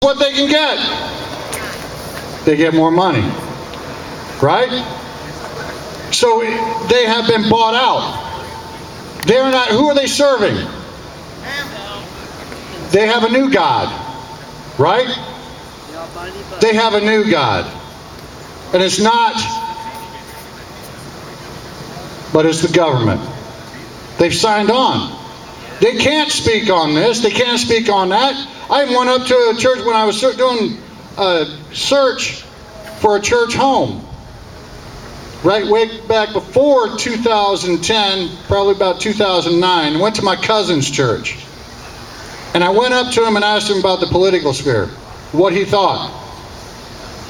what they can get. They get more money, right? So they have been bought out. They're not. Who are they serving? They have a new God, right? They have a new God, and it's not. But it's the government. They've signed on. They can't speak on this. They can't speak on that. I went up to a church when I was doing a search for a church home. Right way back before 2010, probably about 2009. I went to my cousin's church. And I went up to him and asked him about the political sphere, what he thought.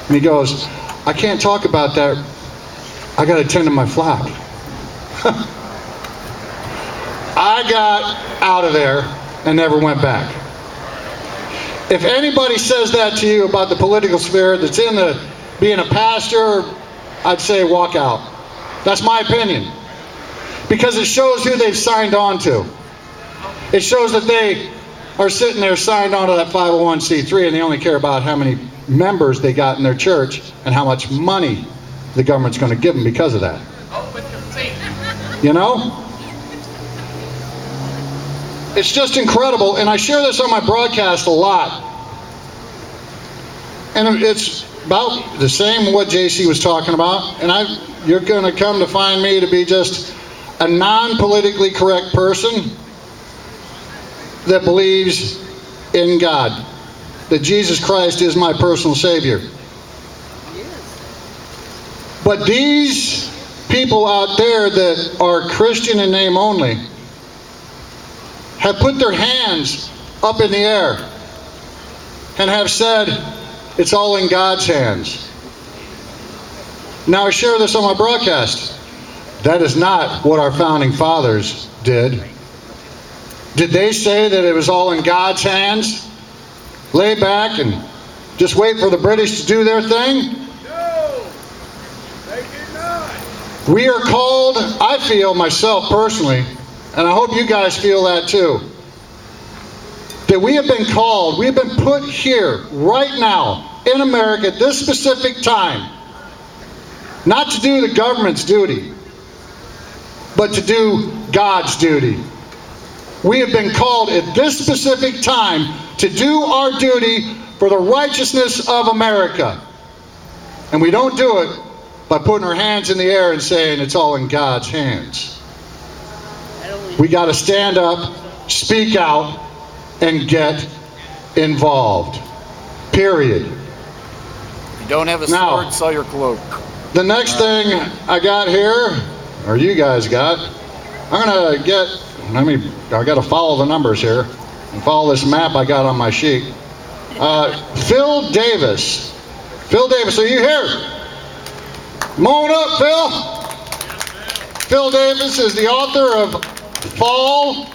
And he goes, I can't talk about that. I got to tend to my flock. I got out of there and never went back. If anybody says that to you about the political sphere that's in the being a pastor, I'd say walk out. That's my opinion. Because it shows who they've signed on to. It shows that they are sitting there signed on to that 501c3 and they only care about how many members they got in their church and how much money the government's going to give them because of that. You know? It's just incredible, and I share this on my broadcast a lot. And it's about the same what JC was talking about, and you're going to come to find me to be just a non-politically correct person that believes in God, that Jesus Christ is my personal Savior. But these people out there that are Christian in name only have put their hands up in the air and have said, it's all in God's hands. Now I share this on my broadcast. That is not what our founding fathers did. Did they say that it was all in God's hands? Lay back and just wait for the British to do their thing? No, they did not. We are called, I feel myself personally, and I hope you guys feel that too, that we have been called, we have been put here right now in America at this specific time, not to do the government's duty, but to do God's duty. We have been called at this specific time to do our duty for the righteousness of America. And we don't do it by putting our hands in the air and saying it's all in God's hands. We got to stand up, speak out, and get involved. Period. If you don't have a sword, sell your cloak. The next thing I got here, or you guys got, I'm going to get, I got to follow the numbers here and follow this map I got on my sheet. Phil Davis. Phil Davis, are you here? Come on up, Phil. Phil Davis is the author of Fall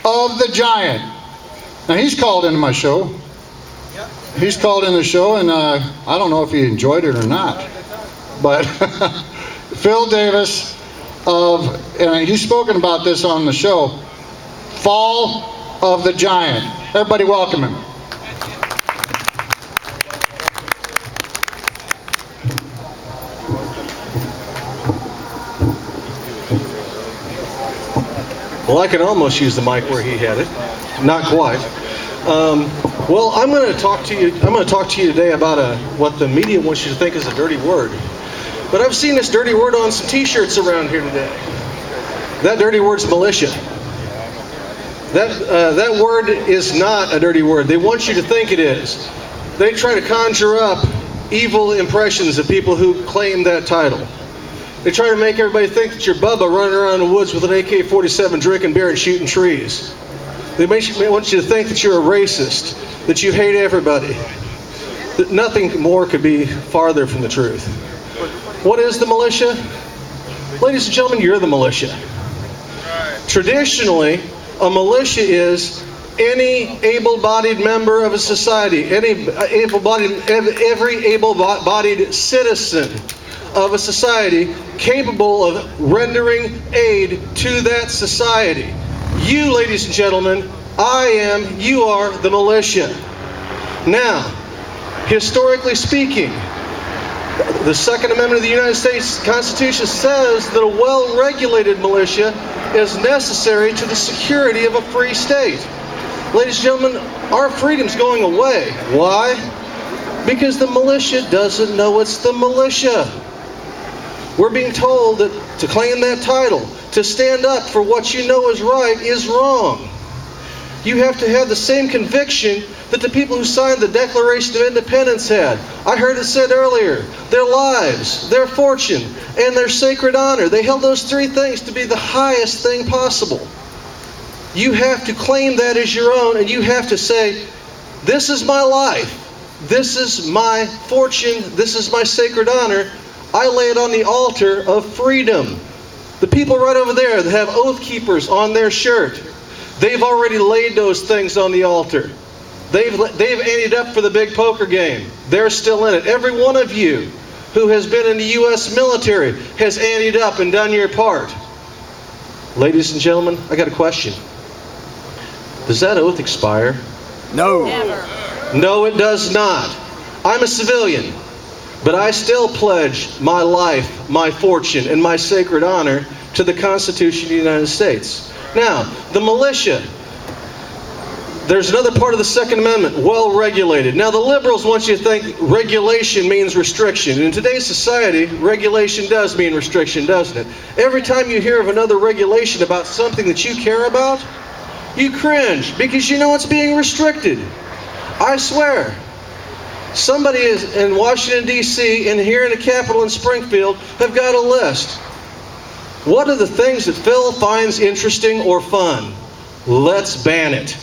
of the Giant. Now he's called into my show. He's called in the show, and I don't know if he enjoyed it or not. But Phil Davis and he's spoken about this on the show. Fall of the Giant. Everybody welcome him. Well, I can almost use the mic where he had it. Not quite. Well, I'm going to talk to you. I'm going to talk to you today about what the media wants you to think is a dirty word. But I've seen this dirty word on some T-shirts around here today. That dirty word's militia. That word is not a dirty word. They want you to think it is. They try to conjure up evil impressions of people who claim that title. They try to make everybody think that you're Bubba running around in the woods with an AK-47 drinking beer and shooting trees. They want you to think that you're a racist, that you hate everybody. That nothing more could be farther from the truth. What is the militia? Ladies and gentlemen, you're the militia. Traditionally, a militia is any able-bodied member of a society, every able-bodied citizen of a society capable of rendering aid to that society. You, ladies and gentlemen, you are the militia. Now, Historically speaking, the Second Amendment of the United States Constitution says that a well-regulated militia is necessary to the security of a free state. Ladies and gentlemen, our freedom's going away. Why? Because the militia doesn't know it's the militia. We're being told that to claim that title, to stand up for what you know is right, is wrong. You have to have the same conviction that the people who signed the Declaration of Independence had. I heard it said earlier, their lives, their fortune, and their sacred honor. They held those three things to be the highest thing possible. You have to claim that as your own, and you have to say, this is my life. This is my fortune. This is my sacred honor. I lay it on the altar of freedom. The people right over there that have oath keepers on their shirt, they've already laid those things on the altar. They've anteed up for the big poker game. They're still in it. Every one of you who has been in the U.S. military has anteed up and done your part. Ladies and gentlemen, I got a question. Does that oath expire? No. Never. No, it does not. I'm a civilian, but I still pledge my life, my fortune, and my sacred honor to the Constitution of the United States. Now, the militia. There's another part of the Second Amendment, well-regulated. Now, the liberals want you to think regulation means restriction. In today's society, regulation does mean restriction, doesn't it? Every time you hear of another regulation about something that you care about, you cringe because you know it's being restricted. I swear. Somebody is in Washington, D.C., and here in the Capitol in Springfield have got a list. What are the things that Phil finds interesting or fun? Let's ban it.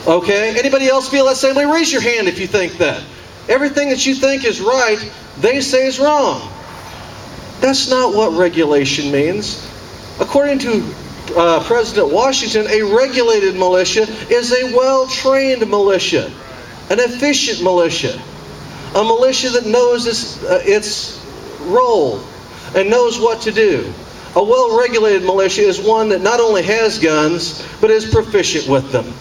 Okay? Anybody else feel that same way? Raise your hand if you think that. Everything that you think is right, they say is wrong. That's not what regulation means. According to President Washington, a regulated militia is a well-trained militia, an efficient militia, a militia that knows its role and knows what to do. A well-regulated militia is one that not only has guns, but is proficient with them.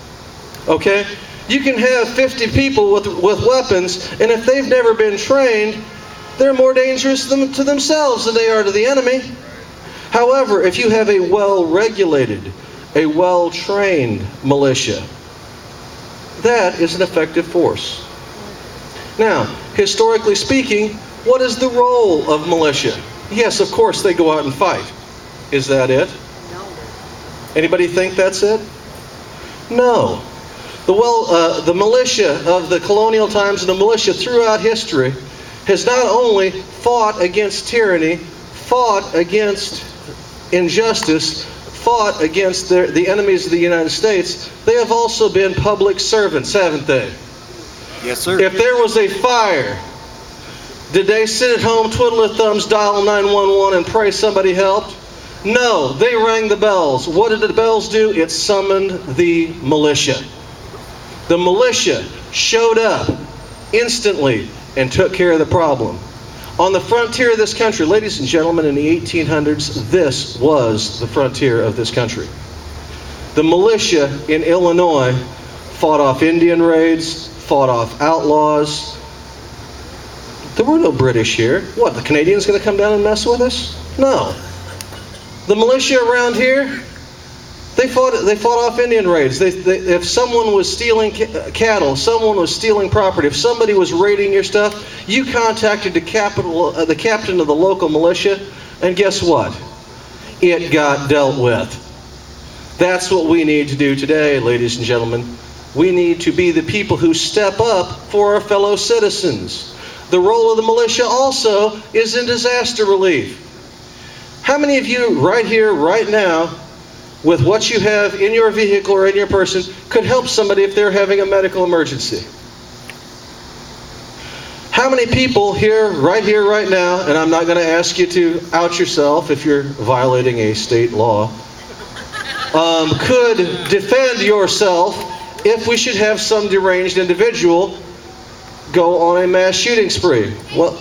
Okay? You can have 50 people with weapons, and if they've never been trained, they're more dangerous to themselves than they are to the enemy. However, if you have a well-regulated, a well-trained militia, that is an effective force. Now, historically speaking, what is the role of militia? Yes, of course, they go out and fight. Is that it? No. Anybody think that's it? No. The militia of the colonial times and the militia throughout history has not only fought against tyranny, fought against injustice, fought against the enemies of the United States, they have also been public servants, haven't they? Yes, sir. If there was a fire, did they sit at home, twiddle their thumbs, dial 911 and pray somebody helped? No, they rang the bells. What did the bells do? It summoned the militia. The militia showed up instantly and took care of the problem. On the frontier of this country, ladies and gentlemen, in the 1800s, this was the frontier of this country. The militia in Illinois fought off Indian raids, fought off outlaws. There were no British here. What, the Canadians going to come down and mess with us? No. The militia around here, they fought off Indian raids. If someone was stealing cattle, someone was stealing property, if somebody was raiding your stuff, you contacted the captain of the local militia, and guess what? It got dealt with. That's what we need to do today, ladies and gentlemen. We need to be the people who step up for our fellow citizens. The role of the militia also is in disaster relief. How many of you right here, right now, with what you have in your vehicle or in your person, could help somebody if they're having a medical emergency? How many people here, right now, and I'm not going to ask you to out yourself if you're violating a state law, could defend yourself if we should have some deranged individual go on a mass shooting spree? Well,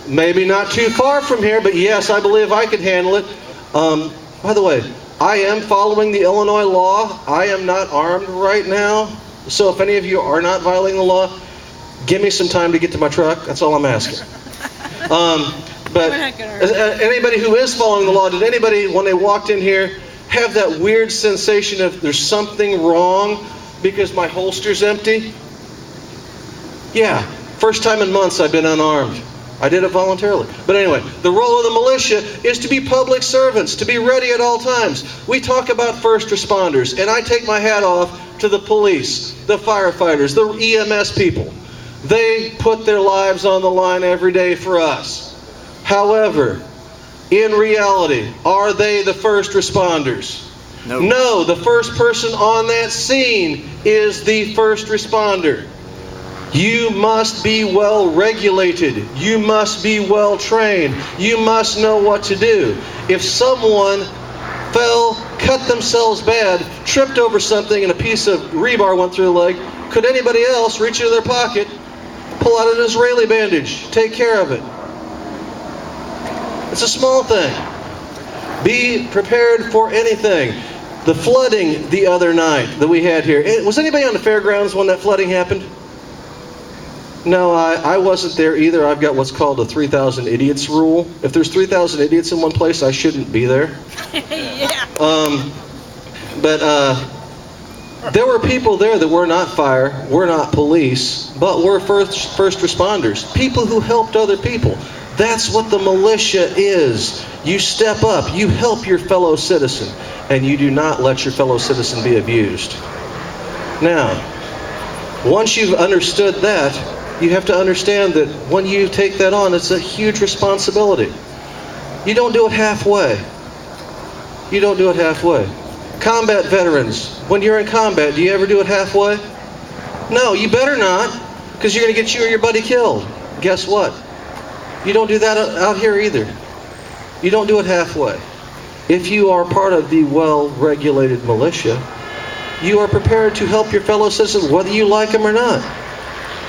maybe not too far from here, but yes, I believe I could handle it. By the way, I am following the Illinois law. I am not armed right now. So if any of you are not violating the law, Give me some time to get to my truck. That's all I'm asking. But anybody who is following the law, did anybody, when they walked in here, have that weird sensation of there's something wrong because my holster's empty? Yeah, first time in months I've been unarmed. I did it voluntarily. But anyway, the role of the militia is to be public servants, to be ready at all times. We talk about first responders, and I take my hat off to the police, the firefighters, the EMS people. They put their lives on the line every day for us. However, in reality, are they the first responders? No. No, the first person on that scene is the first responder. You must be well regulated. You must be well trained. You must know what to do. If someone fell, cut themselves bad, tripped over something, and a piece of rebar went through the leg, could anybody else reach into their pocket, pull out an Israeli bandage, take care of it? It's a small thing. Be prepared for anything. The flooding the other night that we had here. Was anybody on the fairgrounds when that flooding happened? No, I wasn't there either. I've got what's called a 3,000 idiots rule. If there's 3,000 idiots in one place, I shouldn't be there. Yeah. But there were people there that were not fire, were not police, but were first responders. People who helped other people. That's what the militia is. You step up, you help your fellow citizen, and you do not let your fellow citizen be abused. Now, once you've understood that, you have to understand that when you take that on, it's a huge responsibility. You don't do it halfway. You don't do it halfway. Combat veterans, when you're in combat, do you ever do it halfway? No, you better not, because you're going to get you or your buddy killed. Guess what? You don't do that out here either. You don't do it halfway. If you are part of the well-regulated militia, you are prepared to help your fellow citizens whether you like them or not.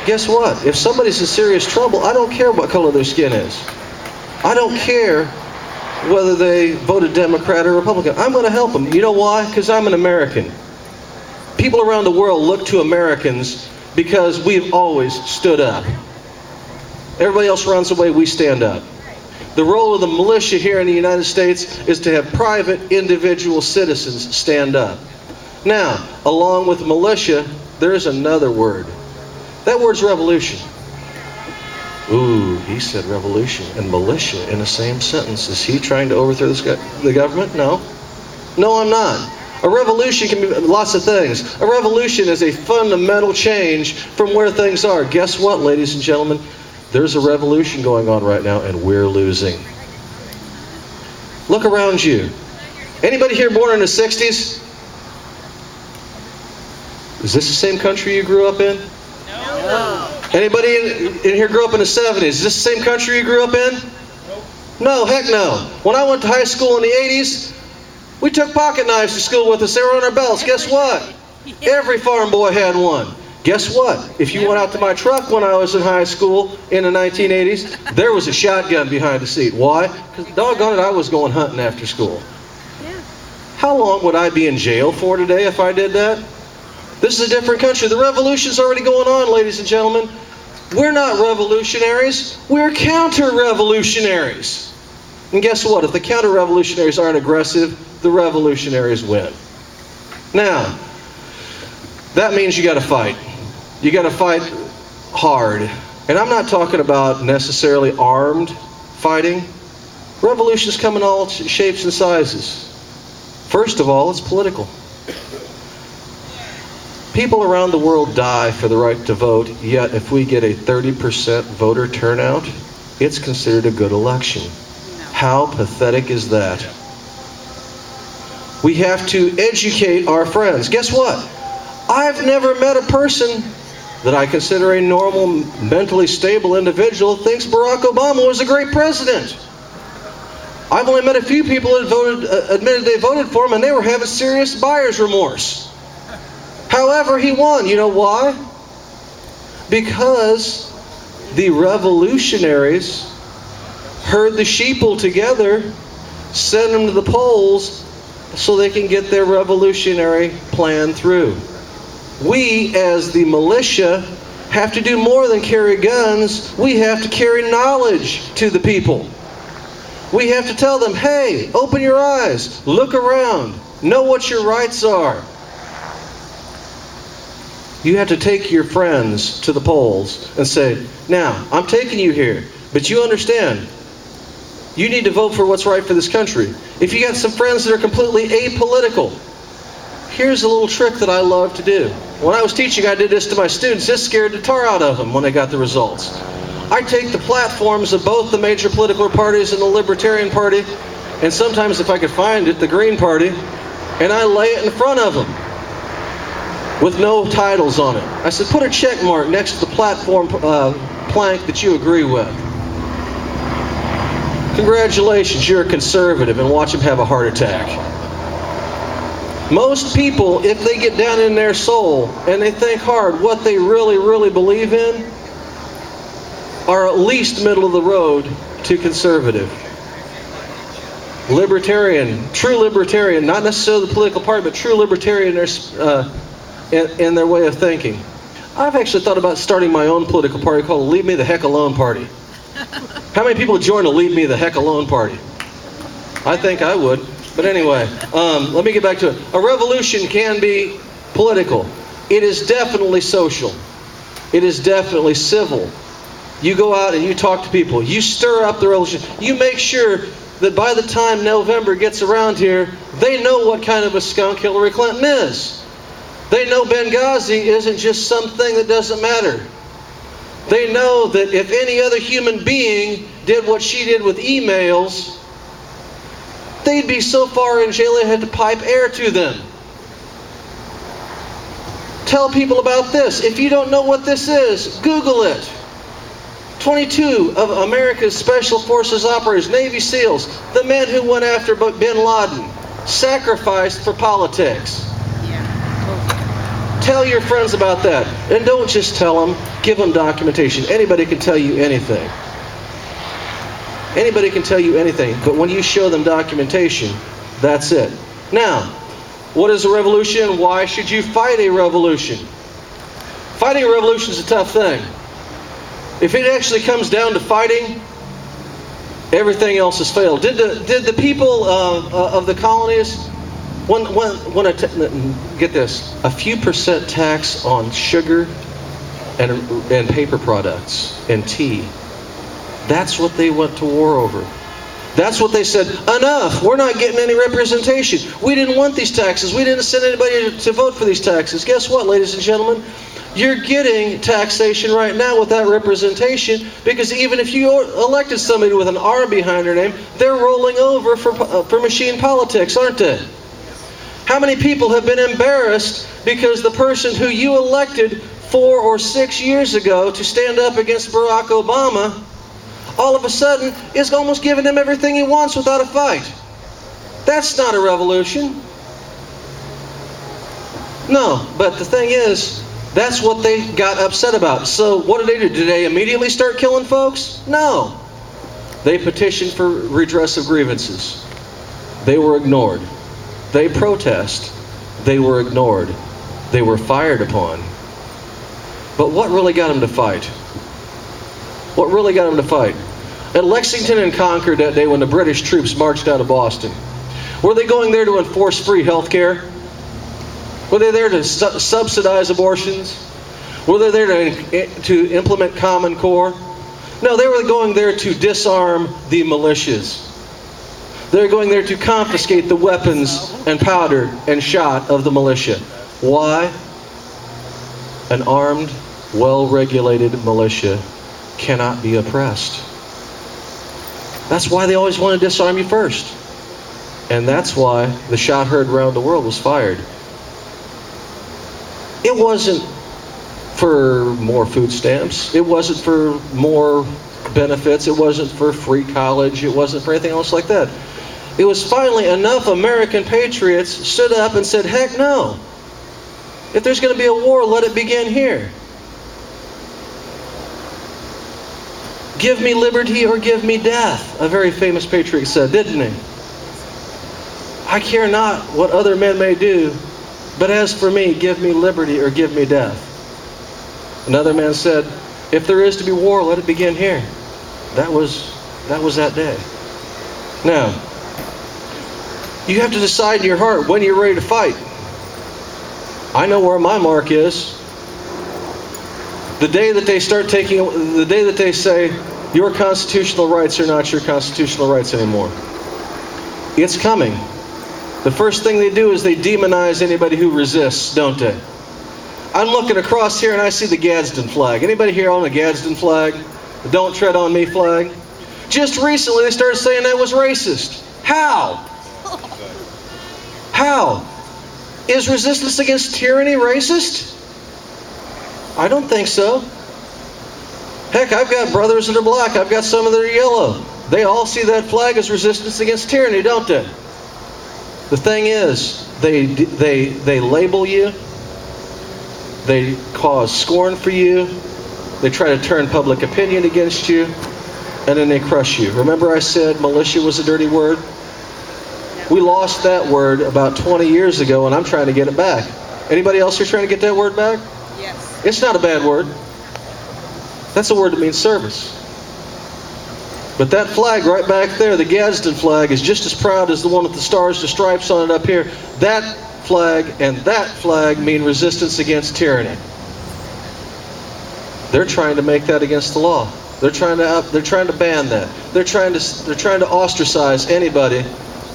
Guess what? If somebody's in serious trouble, I don't care what color their skin is. I don't care whether they voted Democrat or Republican. I'm going to help them. You know why? Because I'm an American. People around the world look to Americans because we've always stood up. Everybody else runs away, we stand up. The role of the militia here in the United States is to have private, individual citizens stand up. Now, along with militia, there's another word. That word's revolution. Ooh, he said revolution and militia in the same sentence. Is he trying to overthrow the government? No. No, I'm not. A revolution can be lots of things. A revolution is a fundamental change from where things are. Guess what, ladies and gentlemen? There's a revolution going on right now, and we're losing. Look around you. Anybody here born in the 60s? Is this the same country you grew up in? No. Anybody in here grew up in the 70s? Is this the same country you grew up in? No, heck no. When I went to high school in the 80s, we took pocket knives to school with us. They were on our belts. Guess what? Every farm boy had one. Guess what? If you went out to my truck when I was in high school in the 1980s, there was a shotgun behind the seat. Why? Because doggone it, I was going hunting after school. How long would I be in jail for today if I did that? This is a different country. The revolution's already going on, ladies and gentlemen. We're not revolutionaries. We're counter-revolutionaries. And guess what? If the counter-revolutionaries aren't aggressive, the revolutionaries win. Now, that means you got to fight. You got to fight hard. And I'm not talking about necessarily armed fighting. Revolutions come in all shapes and sizes. First of all, it's political. People around the world die for the right to vote, yet if we get a 30% voter turnout, it's considered a good election. How pathetic is that? We have to educate our friends. Guess what? I've never met a person that I consider a normal, mentally stable individual that thinks Barack Obama was a great president. I've only met a few people that admitted they voted for him, and they were having serious buyer's remorse. However, he won. You know why? Because the revolutionaries herd the sheeple together, send them to the polls so they can get their revolutionary plan through. We, as the militia, have to do more than carry guns. We have to carry knowledge to the people. We have to tell them, hey, open your eyes, look around, know what your rights are. You have to take your friends to the polls and say, now, I'm taking you here, but you understand, you need to vote for what's right for this country. If you got some friends that are completely apolitical, here's a little trick that I love to do. When I was teaching, I did this to my students. This scared the tar out of them when they got the results. I take the platforms of both the major political parties and the Libertarian Party, and sometimes if I could find it, the Green Party, and I lay it in front of them with no titles on it. I said, put a check mark next to the platform plank that you agree with. Congratulations, you're a conservative, and watch them have a heart attack. Most people, if they get down in their soul and they think hard, what they really, really believe in are at least middle of the road to conservative. Libertarian, true libertarian, not necessarily the political party, but true libertarian in their way of thinking. I've actually thought about starting my own political party called the Leave Me the Heck Alone Party. How many people join the Leave Me the Heck Alone Party? I think I would. But anyway, let me get back to it. A revolution can be political. It is definitely social. It is definitely civil. You go out and you talk to people. You stir up the revolution. You make sure that by the time November gets around here, they know what kind of a skunk Hillary Clinton is. They know Benghazi isn't just something that doesn't matter. They know that if any other human being did what she did with emails, they'd be so far in jail they had to pipe air to them. Tell people about this. If you don't know what this is, Google it. 22 of America's Special Forces operators, Navy SEALs, the men who went after bin Laden, sacrificed for politics. Tell your friends about that. And don't just tell them, give them documentation. Anybody can tell you anything. Anybody can tell you anything, but when you show them documentation, that's it. Now, what is a revolution? Why should you fight a revolution? Fighting a revolution is a tough thing. If it actually comes down to fighting, everything else has failed. Did the people of the colonies, get this, a few percent tax on sugar and paper products and tea? That's what they went to war over. That's what they said, enough, we're not getting any representation. We didn't want these taxes. We didn't send anybody to vote for these taxes. Guess what, ladies and gentlemen? You're getting taxation right now without representation, because even if you elected somebody with an R behind their name, they're rolling over for machine politics, aren't they? How many people have been embarrassed because the person who you elected 4 or 6 years ago to stand up against Barack Obama all of a sudden is almost giving him everything he wants without a fight? That's not a revolution. No, but the thing is, that's what they got upset about. So what did they do? Did they immediately start killing folks? No. They petitioned for redress of grievances. They were ignored. They protest. They were ignored. They were fired upon. But what really got them to fight? What really got them to fight? At Lexington and Concord that day when the British troops marched out of Boston, were they going there to enforce free health care? Were they there to subsidize abortions? Were they there to implement Common Core? No, they were going there to disarm the militias. They were going there to confiscate the weapons and powder and shot of the militia. Why? An armed, well-regulated militia cannot be oppressed. That's why they always want to disarm you first. And that's why the shot heard around the world was fired. It wasn't for more food stamps. It wasn't for more benefits. It wasn't for free college. It wasn't for anything else like that. It was finally enough American patriots stood up and said, heck no. If there's going to be a war, let it begin here. Give me liberty or give me death, a very famous patriot said, didn't he? I care not what other men may do, but as for me, give me liberty or give me death. Another man said, if there is to be war, let it begin here. That was that day. Now, you have to decide in your heart when you're ready to fight. I know where my mark is. The day that they say your constitutional rights are not your constitutional rights anymore. It's coming. The first thing they do is they demonize anybody who resists, don't they? I'm looking across here and I see the Gadsden Flag. Anybody here own a Gadsden Flag? The Don't Tread on Me flag? Just recently they started saying that was racist. How? How? Is resistance against tyranny racist? I don't think so. Heck, I've got brothers that are black. I've got some that are yellow. They all see that flag as resistance against tyranny, don't they? The thing is, they label you. They cause scorn for you. They try to turn public opinion against you. And then they crush you. Remember I said militia was a dirty word? We lost that word about 20 years ago, and I'm trying to get it back. Anybody else here trying to get that word back? Yes. It's not a bad word. That's a word that means service. But that flag right back there, the Gadsden flag, is just as proud as the one with the stars and stripes on it up here. That flag and that flag mean resistance against tyranny. They're trying to make that against the law. They're trying to ban that. They're trying to ostracize anybody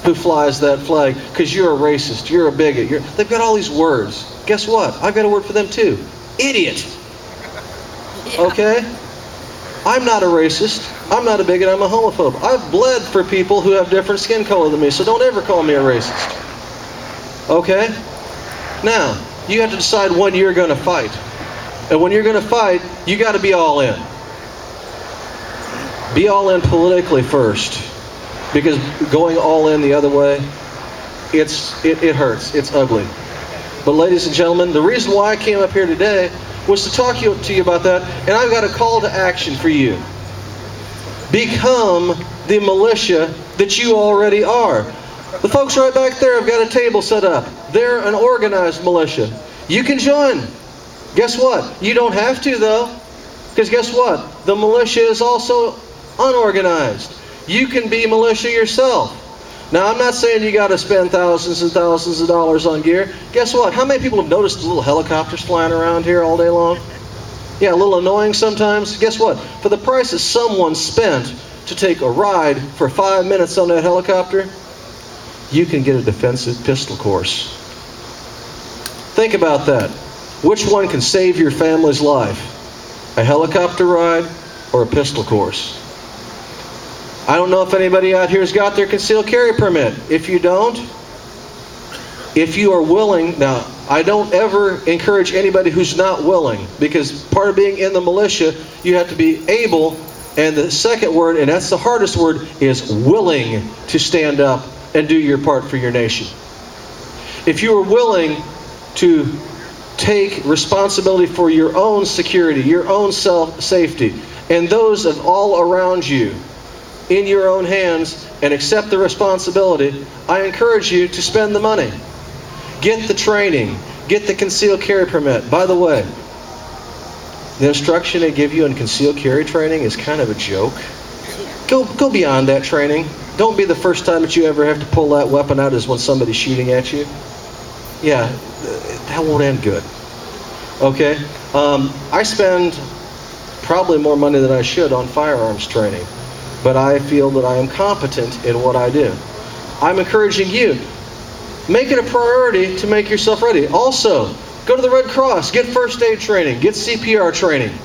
who flies that flag because you're a racist, you're a bigot. They've got all these words. Guess what? I've got a word for them too. Idiot. Okay? I'm not a racist. I'm not a bigot. I'm a homophobe. I've bled for people who have different skin color than me, so don't ever call me a racist. Okay? Now, you have to decide when you're going to fight. And when you're going to fight, you got to be all in. Be all in politically first. Because going all in the other way, it hurts. It's ugly. But ladies and gentlemen, the reason why I came up here today was to talk to you about that, and I've got a call to action for you. Become the militia that you already are. The folks right back there have got a table set up. They're an organized militia. You can join. Guess what? You don't have to, though. Because guess what? The militia is also unorganized. You can be militia yourself. Now, I'm not saying you got to spend thousands and thousands of dollars on gear. Guess what? How many people have noticed the little helicopters flying around here all day long? Yeah, a little annoying sometimes. Guess what? For the price that someone spent to take a ride for 5 minutes on that helicopter, you can get a defensive pistol course. Think about that. Which one can save your family's life? A helicopter ride or a pistol course? I don't know if anybody out here has got their concealed carry permit. If you don't, if you are willing, now I don't ever encourage anybody who's not willing, because part of being in the militia, you have to be able, and the second word, and that's the hardest word, is willing to stand up and do your part for your nation. If you are willing to take responsibility for your own security, your own safety, and those of all around you, in your own hands, and accept the responsibility, I encourage you to spend the money. Get the training. Get the concealed carry permit. By the way, the instruction they give you in concealed carry training is kind of a joke. Go beyond that training. Don't be the first time that you ever have to pull that weapon out is when somebody's shooting at you. Yeah, that won't end good. Okay? I spend probably more money than I should on firearms training. But I feel that I am competent in what I do. I'm encouraging you, make it a priority to make yourself ready. Also, go to the Red Cross, get first aid training, get CPR training,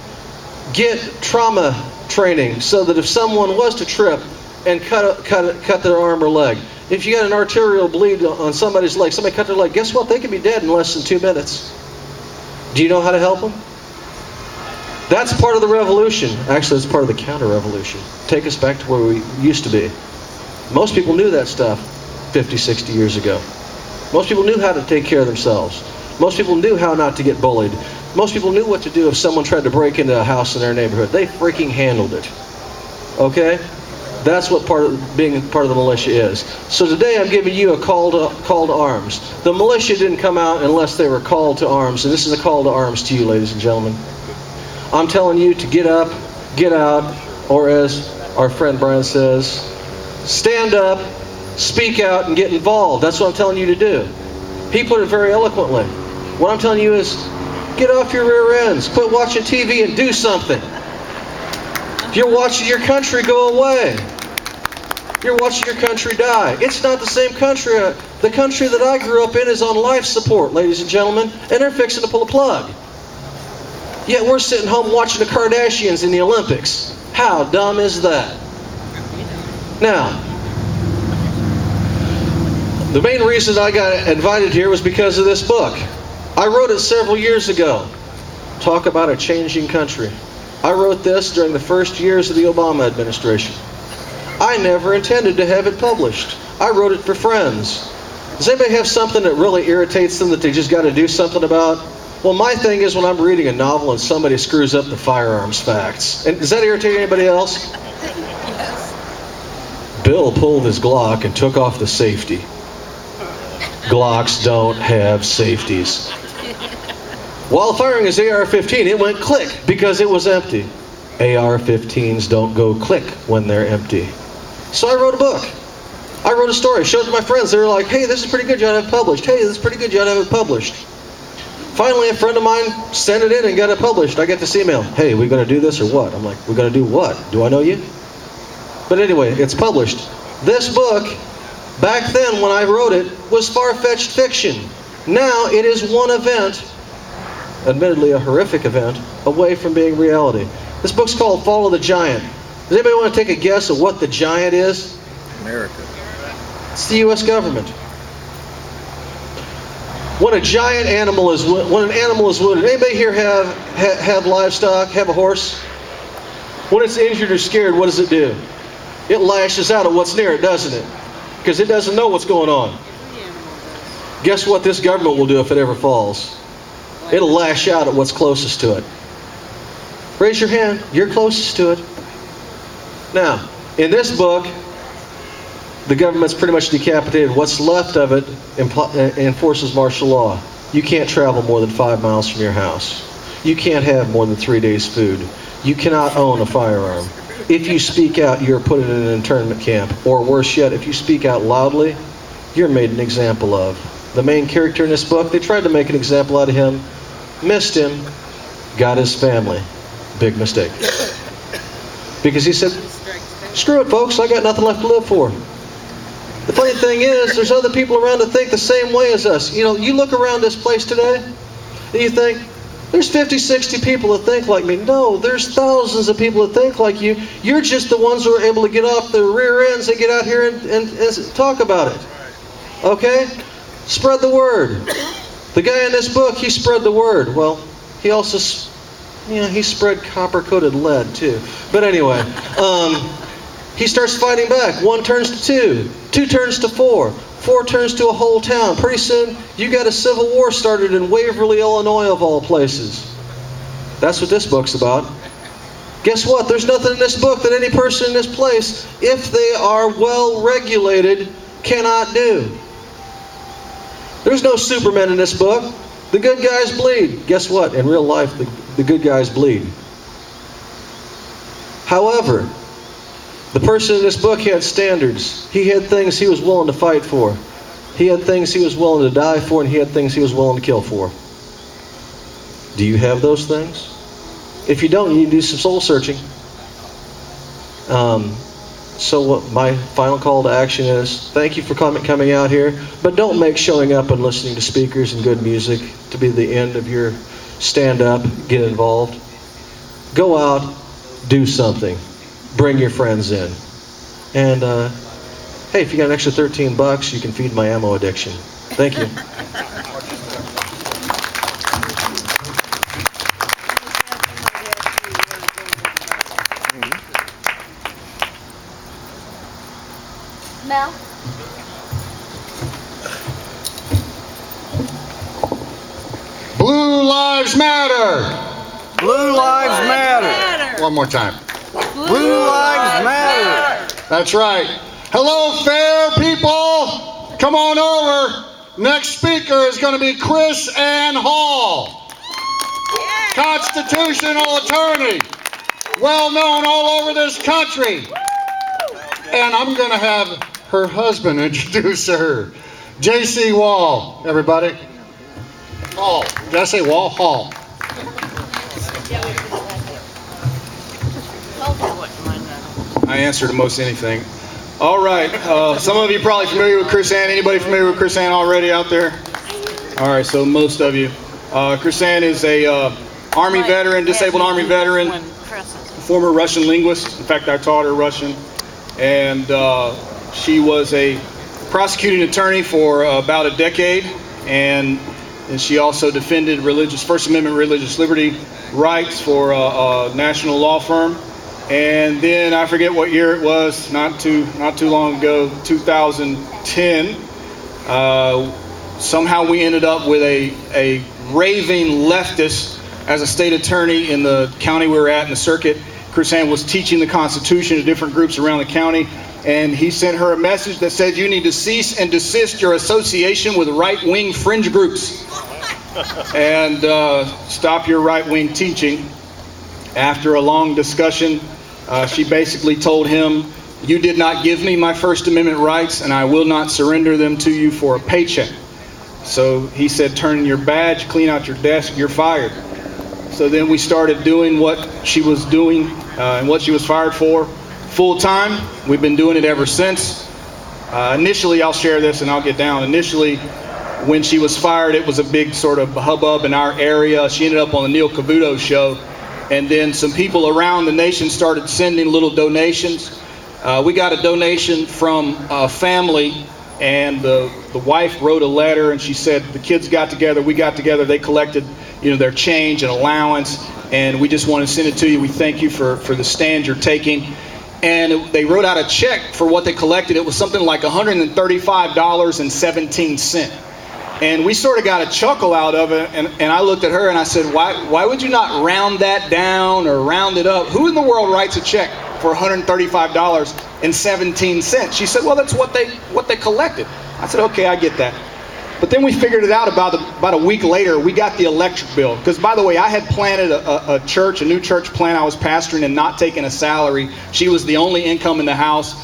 get trauma training, so that if someone was to trip and cut their arm or leg, if you got an arterial bleed on somebody's leg, somebody cut their leg, guess what? They could be dead in less than 2 minutes. Do you know how to help them? That's part of the revolution. Actually, it's part of the counter-revolution. Take us back to where we used to be. Most people knew that stuff 50, 60 years ago. Most people knew how to take care of themselves. Most people knew how not to get bullied. Most people knew what to do if someone tried to break into a house in their neighborhood. They freaking handled it. Okay? That's what being part of the militia is. So today I'm giving you a call to arms. The militia didn't come out unless they were called to arms, and this is a call to arms to you, ladies and gentlemen. I'm telling you to get up, get out, or as our friend Brian says, stand up, speak out, and get involved. That's what I'm telling you to do. He put it very eloquently. What I'm telling you is, get off your rear ends, quit watching TV and do something. If you're watching your country go away, you're watching your country die. It's not the same country. The country that I grew up in is on life support, ladies and gentlemen, and they're fixing to pull a plug. Yet we're sitting home watching the Kardashians in the Olympics. How dumb is that? Now, the main reason I got invited here was because of this book. I wrote it several years ago. Talk about a changing country. I wrote this during the first years of the Obama administration. I never intended to have it published. I wrote it for friends. Does anybody have something that really irritates them that they just got to do something about? Well, my thing is when I'm reading a novel and somebody screws up the firearms facts. And does that irritate anybody else? Yes. Bill pulled his Glock and took off the safety. Glocks don't have safeties. While firing his AR-15, it went click because it was empty. AR-15s don't go click when they're empty. So I wrote a book. I wrote a story, showed it to my friends. They were like, hey, this is pretty good, you ought to have it published. Hey, this is pretty good, you ought to have it published. Finally, a friend of mine sent it in and got it published. I get this email, hey, we going to do this or what? I'm like, we're going to do what? Do I know you? But anyway, it's published. This book, back then when I wrote it, was far-fetched fiction. Now it is one event, admittedly a horrific event, away from being reality. This book's called Follow the Giant. Does anybody want to take a guess of what the giant is? America. It's the U.S. government. When an animal is wounded, anybody here have livestock, have a horse? When it's injured or scared, what does it do? It lashes out at what's near it, doesn't it? Because it doesn't know what's going on. Guess what this government will do if it ever falls? It'll lash out at what's closest to it. Raise your hand. You're closest to it. Now, in this book, the government's pretty much decapitated. What's left of it enforces martial law. You can't travel more than 5 miles from your house. You can't have more than 3 days' food. You cannot own a firearm. If you speak out, you're put in an internment camp. Or worse yet, if you speak out loudly, you're made an example of. The main character in this book, they tried to make an example out of him, missed him, got his family. Big mistake. Because he said, screw it, folks, I got nothing left to live for. The funny thing is, there's other people around that think the same way as us. You know, you look around this place today, and you think, there's 50, 60 people that think like me. No, there's thousands of people that think like you. You're just the ones who are able to get off the rear ends and get out here and talk about it. Okay? Spread the word. The guy in this book, he spread the word. Well, he also, he spread copper-coated lead too. But anyway, he starts fighting back. 1 turns to 2. 2 turns to 4. 4 turns to a whole town. Pretty soon, you got a civil war started in Waverly, Illinois, of all places. That's what this book's about. Guess what? There's nothing in this book that any person in this place, if they are well regulated, cannot do. There's no Superman in this book. The good guys bleed. Guess what? In real life, the good guys bleed. However, the person in this book had standards. He had things he was willing to fight for. He had things he was willing to die for, and he had things he was willing to kill for. Do you have those things? If you don't, you need to do some soul searching. So what my final call to action is, thank you for coming out here, but don't make showing up and listening to speakers and good music to be the end of your stand-up, get involved. Go out, do something. Bring your friends in. And, hey, if you got an extra $13, you can feed my ammo addiction. Thank you. Mel? Blue Lives Matter. Blue Lives Matter. One more time. Blue Lives Matter. That's right. Hello, fair people. Come on over. Next speaker is going to be KrisAnne Hall. constitutional attorney, well known all over this country. And I'm going to have her husband introduce her. J.C. Wall, everybody. Hall. Did I say Wall? Hall. I answer to most anything. All right. Some of you probably familiar with KrisAnne. Anybody familiar with KrisAnne already out there? All right. So most of you. KrisAnne is a Army veteran, disabled Army veteran, former Russian linguist. In fact, I taught her Russian. And she was a prosecuting attorney for about a decade. And she also defended First Amendment religious liberty rights for a national law firm. And then I forget what year it was, not too long ago, 2010. Somehow we ended up with a raving leftist as a state attorney in the county we were at in the circuit. KrisAnne was teaching the Constitution to different groups around the county, and he sent her a message that said, "You need to cease and desist your association with right-wing fringe groups and stop your right-wing teaching." After a long discussion, she basically told him, "You did not give me my First Amendment rights, and I will not surrender them to you for a paycheck." So he said, "Turn in your badge, clean out your desk, you're fired." So then we started doing what she was doing and what she was fired for full time. We've been doing it ever since. Initially, I'll share this and I'll get down. Initially, when she was fired, it was a big sort of hubbub in our area. She ended up on the Neil Cavuto show. And then some people around the nation started sending little donations. We got a donation from a family, and the wife wrote a letter, and she said, "The kids got together, we got together, they collected, their change and allowance, and we just want to send it to you. We thank you for the stand you're taking." And they wrote out a check for what they collected. It was something like $135.17. And we sort of got a chuckle out of it, and I looked at her and I said, why would you not round that down or round it up? Who in the world writes a check for $135.17? She said, "Well, that's what they collected." I said, "Okay, I get that." But then we figured it out about a week later. We got the electric bill. Because, by the way, I had planted a new church plant I was pastoring and not taking a salary. She was the only income in the house.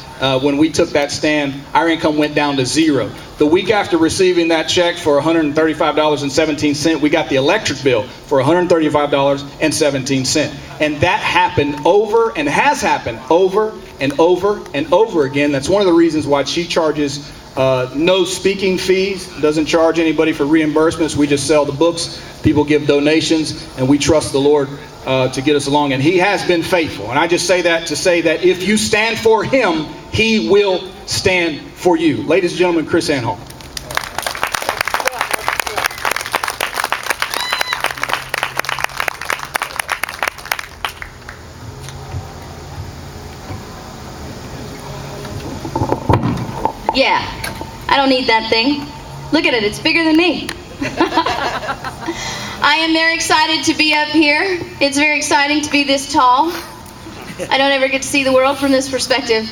When we took that stand, our income went down to zero. The week after receiving that check for $135.17, we got the electric bill for $135.17. And that happened over and has happened over and over and over again. That's one of the reasons why she charges no speaking fees, doesn't charge anybody for reimbursements. We just sell the books, people give donations, and we trust the Lord to get us along. And He has been faithful. And I just say that to say that if you stand for Him, He will stand for you. Ladies and gentlemen, KrisAnne Hall. Yeah, I don't need that thing. Look at it, it's bigger than me. I am very excited to be up here. It's very exciting to be this tall. I don't ever get to see the world from this perspective.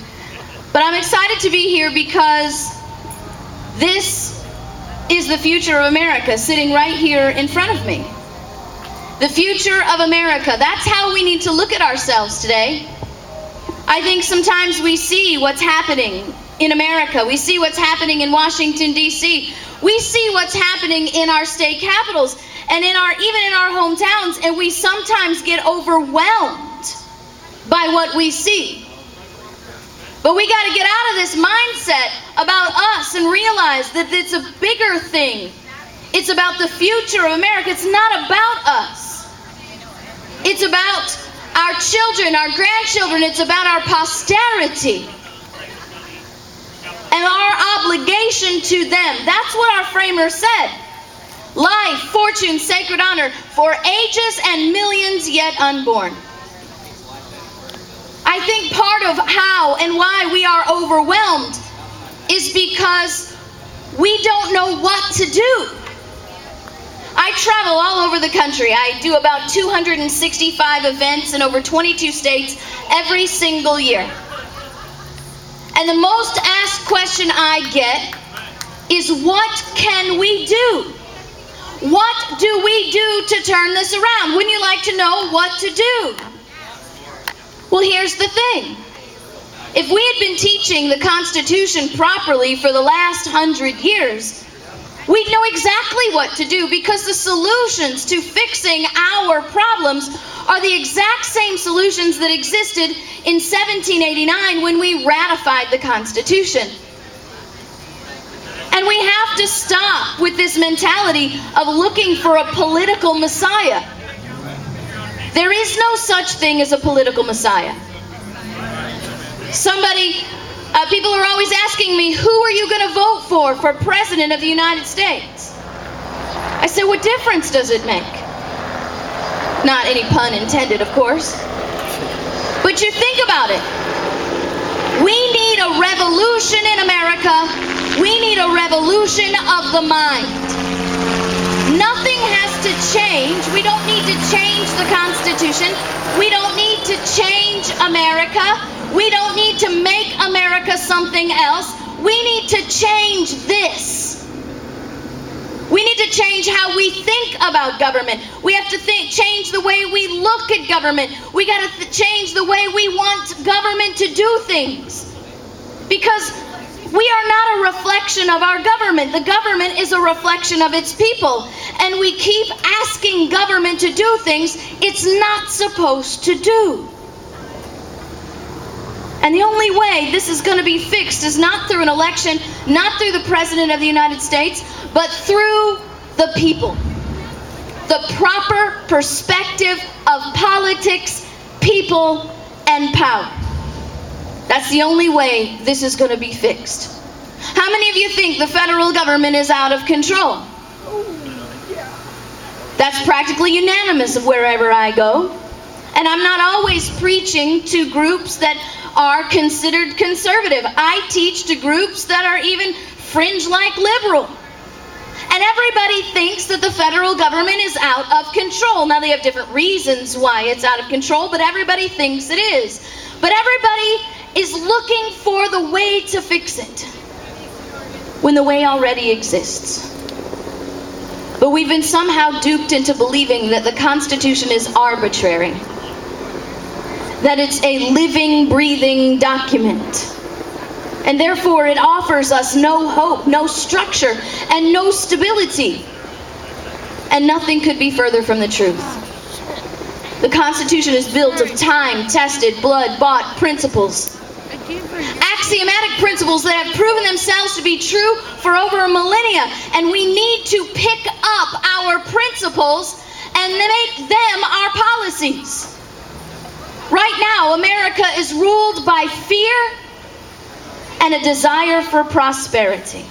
But I'm excited to be here because this is the future of America sitting right here in front of me. The future of America. That's how we need to look at ourselves today. I think sometimes we see what's happening in America. We see what's happening in Washington, D.C. We see what's happening in our state capitals and even in our hometowns, and we sometimes get overwhelmed by what we see. But we got to get out of this mindset about us and realize that it's a bigger thing. It's about the future of America. It's not about us. It's about our children, our grandchildren. It's about our posterity and our obligation to them. That's what our framer said. Life, fortune, sacred honor for ages and millions yet unborn. I think part of how and why we are overwhelmed is because we don't know what to do. I travel all over the country. I do about 265 events in over 22 states every single year. And the most asked question I get is, what can we do? What do we do to turn this around? Wouldn't you like to know what to do? Well, here's the thing. If we had been teaching the Constitution properly for the last 100 years, we'd know exactly what to do, because the solutions to fixing our problems are the exact same solutions that existed in 1789 when we ratified the Constitution. And we have to stop with this mentality of looking for a political messiah. There is no such thing as a political messiah. People are always asking me, who are you going to vote for President of the United States? I said, what difference does it make? Not any pun intended, of course. But you think about it. We need a revolution in America. We need a revolution of the mind. Nothing has to change. We don't need to change the Constitution. We don't need to change America. We don't need to make America something else. We need to change this. We need to change how we think about government. We have to change the way we look at government. We got to change the way we want government to do things. Because we are not a reflection of our government. The government is a reflection of its people. And we keep asking government to do things it's not supposed to do. And the only way this is going to be fixed is not through an election, not through the President of the United States, but through the people. The proper perspective of politics, people, and power. That's the only way this is going to be fixed. How many of you think the federal government is out of control? That's practically unanimous of wherever I go. And I'm not always preaching to groups that are considered conservative. I teach to groups that are even fringe-like liberal. And everybody thinks that the federal government is out of control. Now, they have different reasons why it's out of control, but everybody thinks it is. But everybody is looking for the way to fix it, when the way already exists. But we've been somehow duped into believing that the Constitution is arbitrary, that it's a living, breathing document. And therefore it offers us no hope, no structure, and no stability. And nothing could be further from the truth. The Constitution is built of time-tested, blood-bought principles. Axiomatic principles that have proven themselves to be true for over a millennia. And we need to pick up our principles and make them our policies. Right now, America is ruled by fear and a desire for prosperity.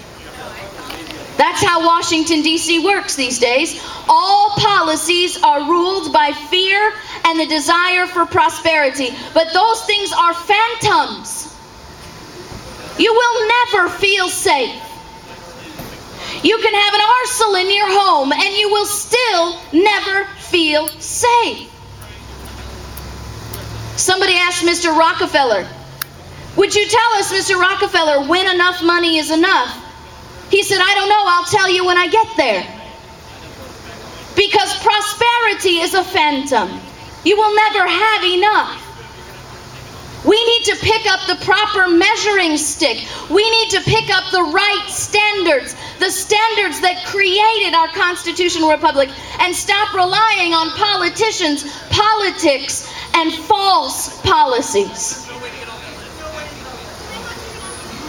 That's how Washington, D.C. works these days. All policies are ruled by fear and the desire for prosperity. But those things are phantoms. You will never feel safe. You can have an arsenal in your home and you will still never feel safe. Somebody asked Mr. Rockefeller, would you tell us, Mr. Rockefeller, when enough money is enough? He said, I don't know, I'll tell you when I get there. Because prosperity is a phantom. You will never have enough. We need to pick up the proper measuring stick. We need to pick up the right standards, the standards that created our constitutional republic, and stop relying on politicians, politics, and false policies.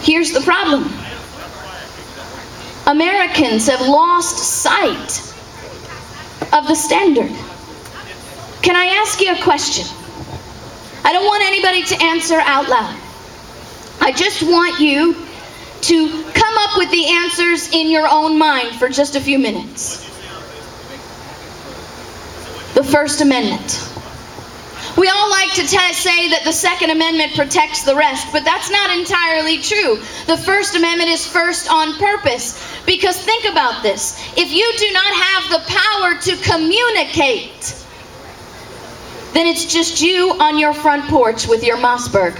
Here's the problem. Americans have lost sight of the standard. Can I ask you a question? I don't want anybody to answer out loud. I just want you to come up with the answers in your own mind for just a few minutes. The First Amendment. We all like to say that the Second Amendment protects the rest, but that's not entirely true. The First Amendment is first on purpose. Because think about this. If you do not have the power to communicate, then it's just you on your front porch with your Mossberg,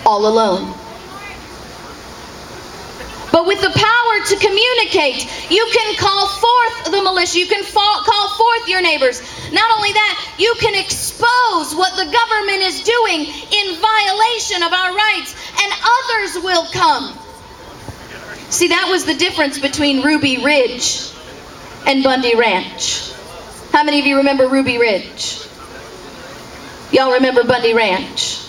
all alone. But with the power to communicate, you can call forth the militia, you can call forth your neighbors. Not only that, you can expose what the government is doing in violation of our rights, and others will come. See, that was the difference between Ruby Ridge and Bundy Ranch. How many of you remember Ruby Ridge? Y'all remember Bundy Ranch?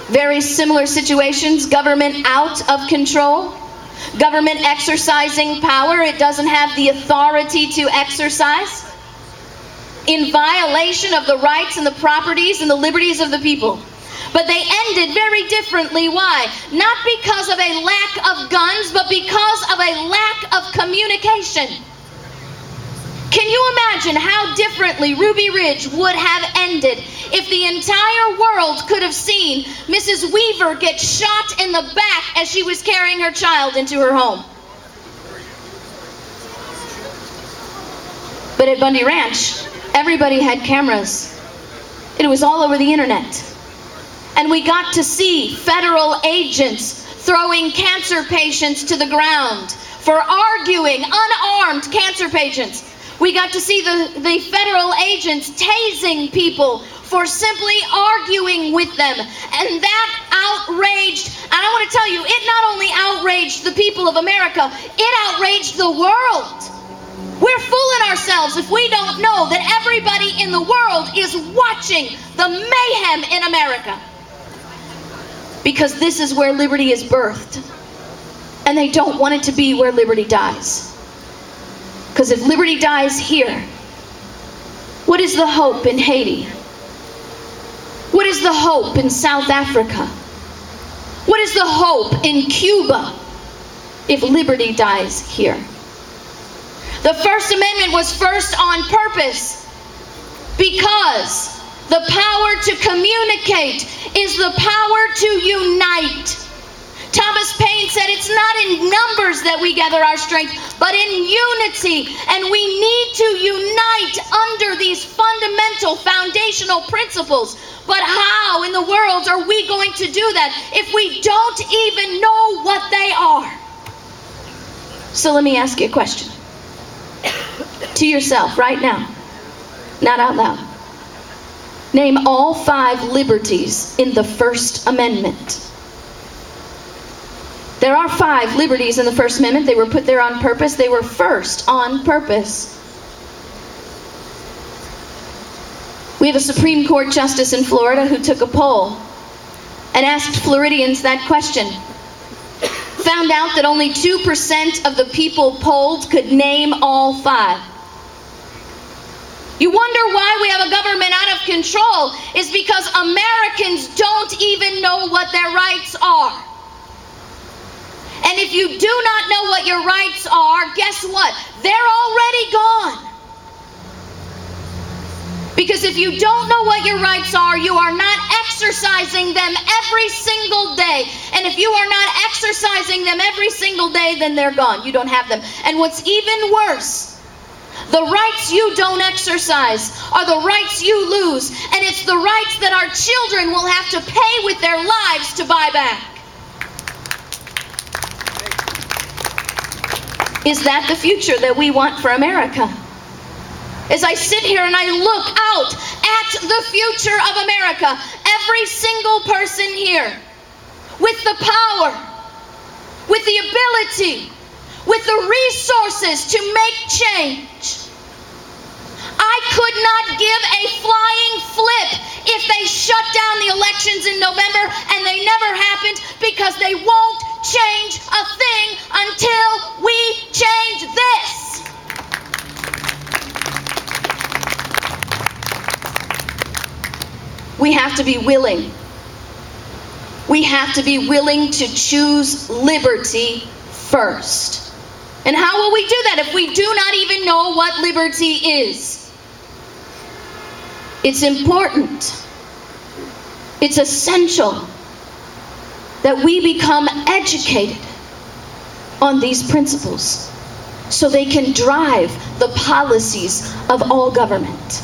Very similar situations, government out of control. Government exercising power it doesn't have the authority to exercise, in violation of the rights and the properties and the liberties of the people. But they ended very differently. Why? Not because of a lack of guns, but because of a lack of communication. Can you imagine how differently Ruby Ridge would have ended if the entire world could have seen Mrs. Weaver get shot in the back as she was carrying her child into her home? But at Bundy Ranch, everybody had cameras. It was all over the internet. And we got to see federal agents throwing cancer patients to the ground for arguing, unarmed cancer patients. We got to see the federal agents tasing people for simply arguing with them. And that outraged, and I want to tell you, it not only outraged the people of America, it outraged the world. We're fooling ourselves if we don't know that everybody in the world is watching the mayhem in America. Because this is where liberty is birthed. And they don't want it to be where liberty dies. Because if liberty dies here, what is the hope in Haiti? What is the hope in South Africa? What is the hope in Cuba if liberty dies here? The First Amendment was first on purpose because the power to communicate is the power to unite. Thomas Paine said it's not in numbers that we gather our strength, but in unity. And we need to unite under these fundamental, foundational principles. But how in the world are we going to do that if we don't even know what they are? So let me ask you a question. To yourself right now, not out loud. Name all 5 liberties in the First Amendment. There are 5 liberties in the First Amendment. They were put there on purpose. They were first on purpose. We have a Supreme Court justice in Florida who took a poll and asked Floridians that question. Found out that only 2% of the people polled could name all 5. You wonder why we have a government out of control is because Americans don't even know what their rights are. And if you do not know what your rights are, guess what? They're already gone. Because if you don't know what your rights are, you are not exercising them every single day. And if you are not exercising them every single day, then they're gone. You don't have them. And what's even worse, the rights you don't exercise are the rights you lose. And it's the rights that our children will have to pay with their lives to buy back. Is that the future that we want for America? As I sit here and I look out at the future of America, every single person here with the power, with the ability, with the resources to make change. I could not give a flying flip if they shut down the elections in November, and they never happened, because they won't change a thing until we change this. We have to be willing. We have to be willing to choose liberty first. And how will we do that if we do not even know what liberty is? It's important. It's essential that we become educated on these principles so they can drive the policies of all government.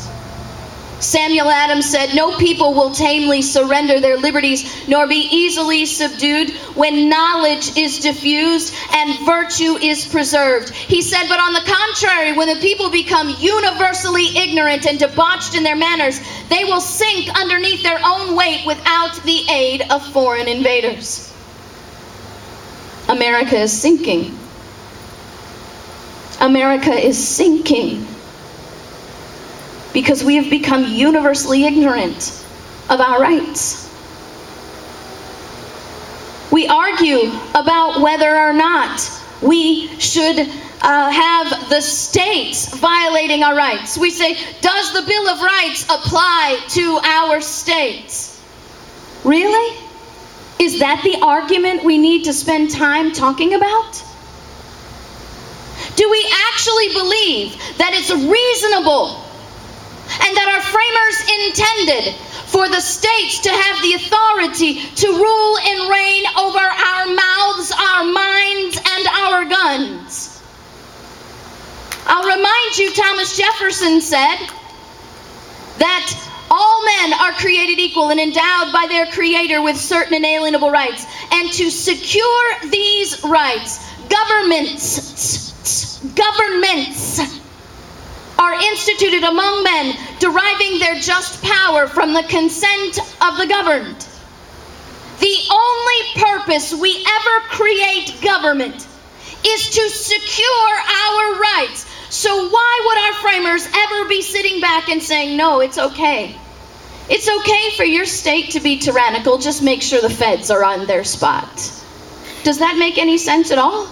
Samuel Adams said, "No people will tamely surrender their liberties, nor be easily subdued when knowledge is diffused and virtue is preserved." He said, "But on the contrary, when the people become universally ignorant and debauched in their manners, they will sink underneath their own weight without the aid of foreign invaders." America is sinking. America is sinking because we have become universally ignorant of our rights. We argue about whether or not we should have the states violating our rights. We say, does the Bill of Rights apply to our states? Really? Is that the argument we need to spend time talking about? Do we actually believe that it's reasonable and that our framers intended for the states to have the authority to rule and reign over our mouths, our minds, and our guns? I'll remind you, Thomas Jefferson said that all men are created equal and endowed by their Creator with certain inalienable rights. And to secure these rights, governments are instituted among men, deriving their just power from the consent of the governed. The only purpose we ever create government is to secure our rights. So why would our framers ever be sitting back and saying, no, it's okay. It's okay for your state to be tyrannical, just make sure the feds are on their spot. Does that make any sense at all?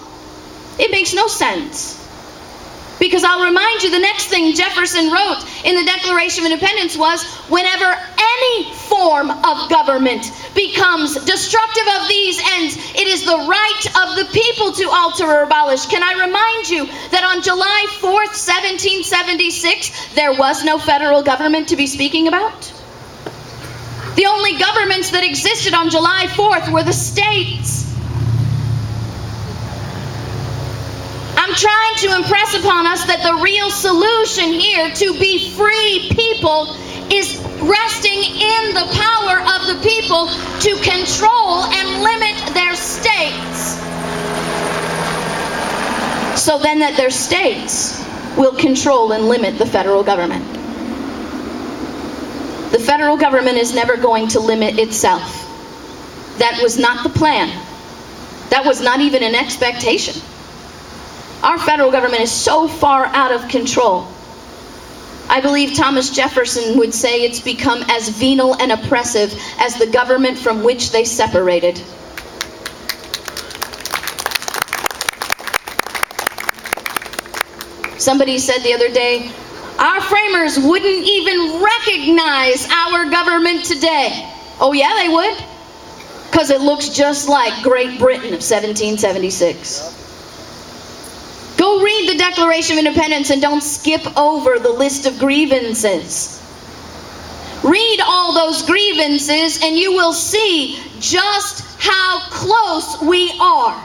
It makes no sense. Because I'll remind you, the next thing Jefferson wrote in the Declaration of Independence was, whenever any form of government becomes destructive of these ends, it is the right of the people to alter or abolish. Can I remind you that on July 4th, 1776, there was no federal government to be speaking about? The only governments that existed on July 4th were the states. I'm trying to impress upon us that the real solution here to be free people is resting in the power of the people to control and limit their states. So then that their states will control and limit the federal government. The federal government is never going to limit itself. That was not the plan. That was not even an expectation. Our federal government is so far out of control. I believe Thomas Jefferson would say it's become as venal and oppressive as the government from which they separated. Somebody said the other day, our framers wouldn't even recognize our government today. Oh yeah, they would. Because it looks just like Great Britain of 1776. Go read the Declaration of Independence and don't skip over the list of grievances. Read all those grievances and you will see just how close we are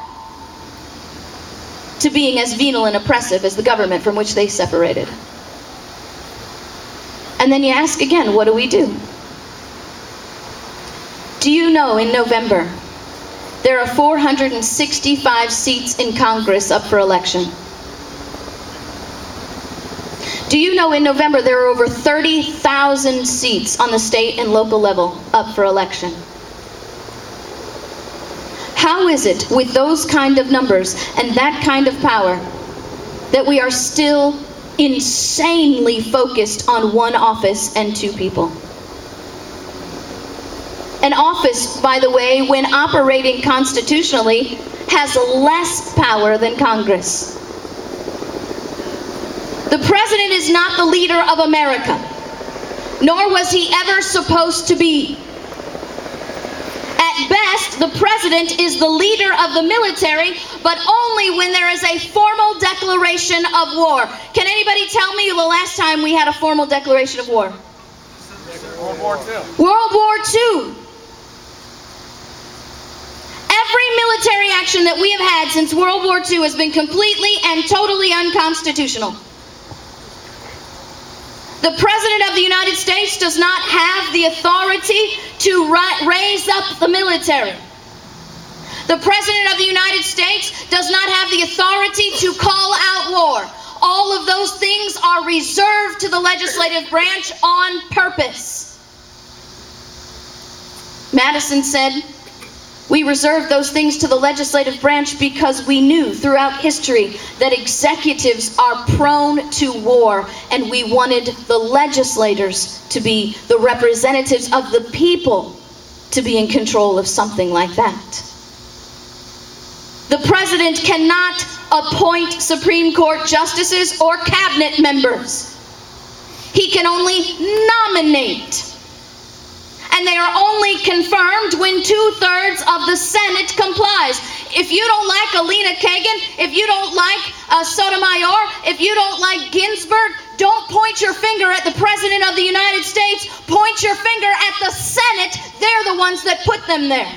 to being as venal and oppressive as the government from which they separated. And then you ask again, what do we do? Do you know in November there are 465 seats in Congress up for election? Do you know in November there are over 30,000 seats on the state and local level up for election? How is it with those kind of numbers and that kind of power that we are still insanely focused on one office and two people? An office, by the way, when operating constitutionally, has less power than Congress. The president is not the leader of America, nor was he ever supposed to be. At best, the president is the leader of the military, but only when there is a formal declaration of war. Can anybody tell me the last time we had a formal declaration of war? World War II. World War II. Every military action that we have had since World War II has been completely and totally unconstitutional. The President of the United States does not have the authority to raise up the military. The President of the United States does not have the authority to call out war. All of those things are reserved to the legislative branch on purpose. Madison said, "We reserved those things to the legislative branch because we knew throughout history that executives are prone to war, and we wanted the legislators to be the representatives of the people to be in control of something like that." The President cannot appoint Supreme Court justices or cabinet members. He can only nominate. And they are only confirmed when 2/3 of the Senate complies. If you don't like Alina Kagan, if you don't like Sotomayor, if you don't like Ginsburg, don't point your finger at the President of the United States. Point your finger at the Senate. They're the ones that put them there.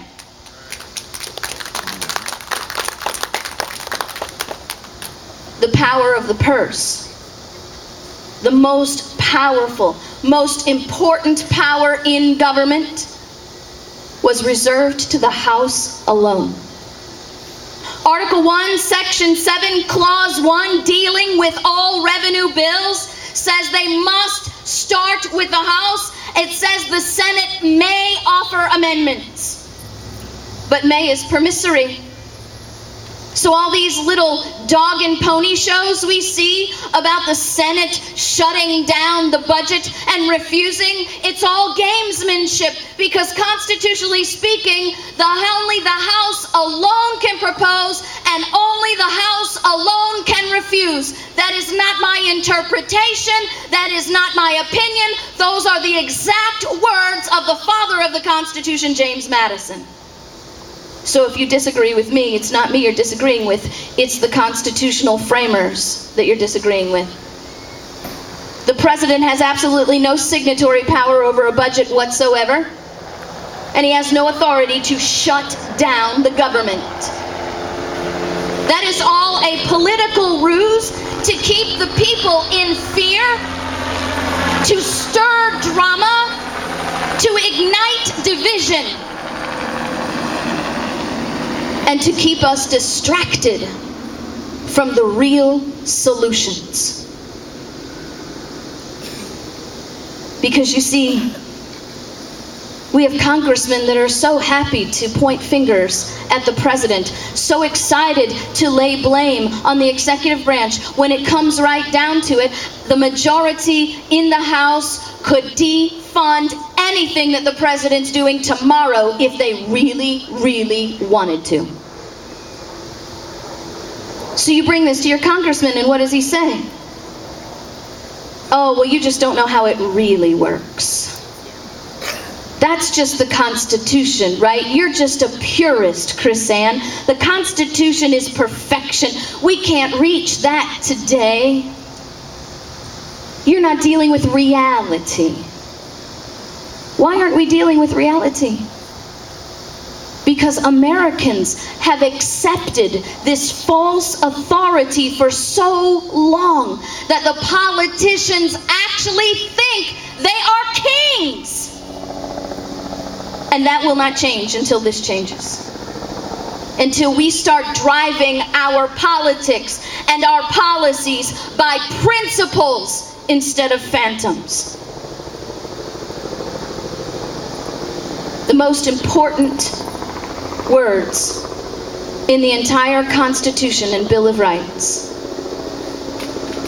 The power of the purse. The most powerful, most important power in government was reserved to the House alone. Article 1, Section 7, Clause 1, dealing with all revenue bills, says they must start with the House. It says the Senate may offer amendments, but may is permissory. So all these little dog and pony shows we see about the Senate shutting down the budget and refusing, it's all gamesmanship, because constitutionally speaking, only the House alone can propose and only the House alone can refuse. That is not my interpretation. That is not my opinion. Those are the exact words of the father of the Constitution, James Madison. So if you disagree with me, it's not me you're disagreeing with, it's the constitutional framers that you're disagreeing with. The President has absolutely no signatory power over a budget whatsoever, and he has no authority to shut down the government. That is all a political ruse to keep the people in fear, to stir drama, to ignite division, and to keep us distracted from the real solutions. Because you see, we have congressmen that are so happy to point fingers at the President, so excited to lay blame on the executive branch. When it comes right down to it, the majority in the House could defund anything that the President's doing tomorrow if they really, really wanted to. So you bring this to your congressman, and what does he say? Oh, well, you just don't know how it really works. That's just the Constitution, right? You're just a purist, KrisAnne. The Constitution is perfection. We can't reach that today. You're not dealing with reality. Why aren't we dealing with reality? Because Americans have accepted this false authority for so long that the politicians actually think they are kings. And that will not change until this changes. Until we start driving our politics and our policies by principles instead of phantoms. The most important words in the entire Constitution and Bill of Rights.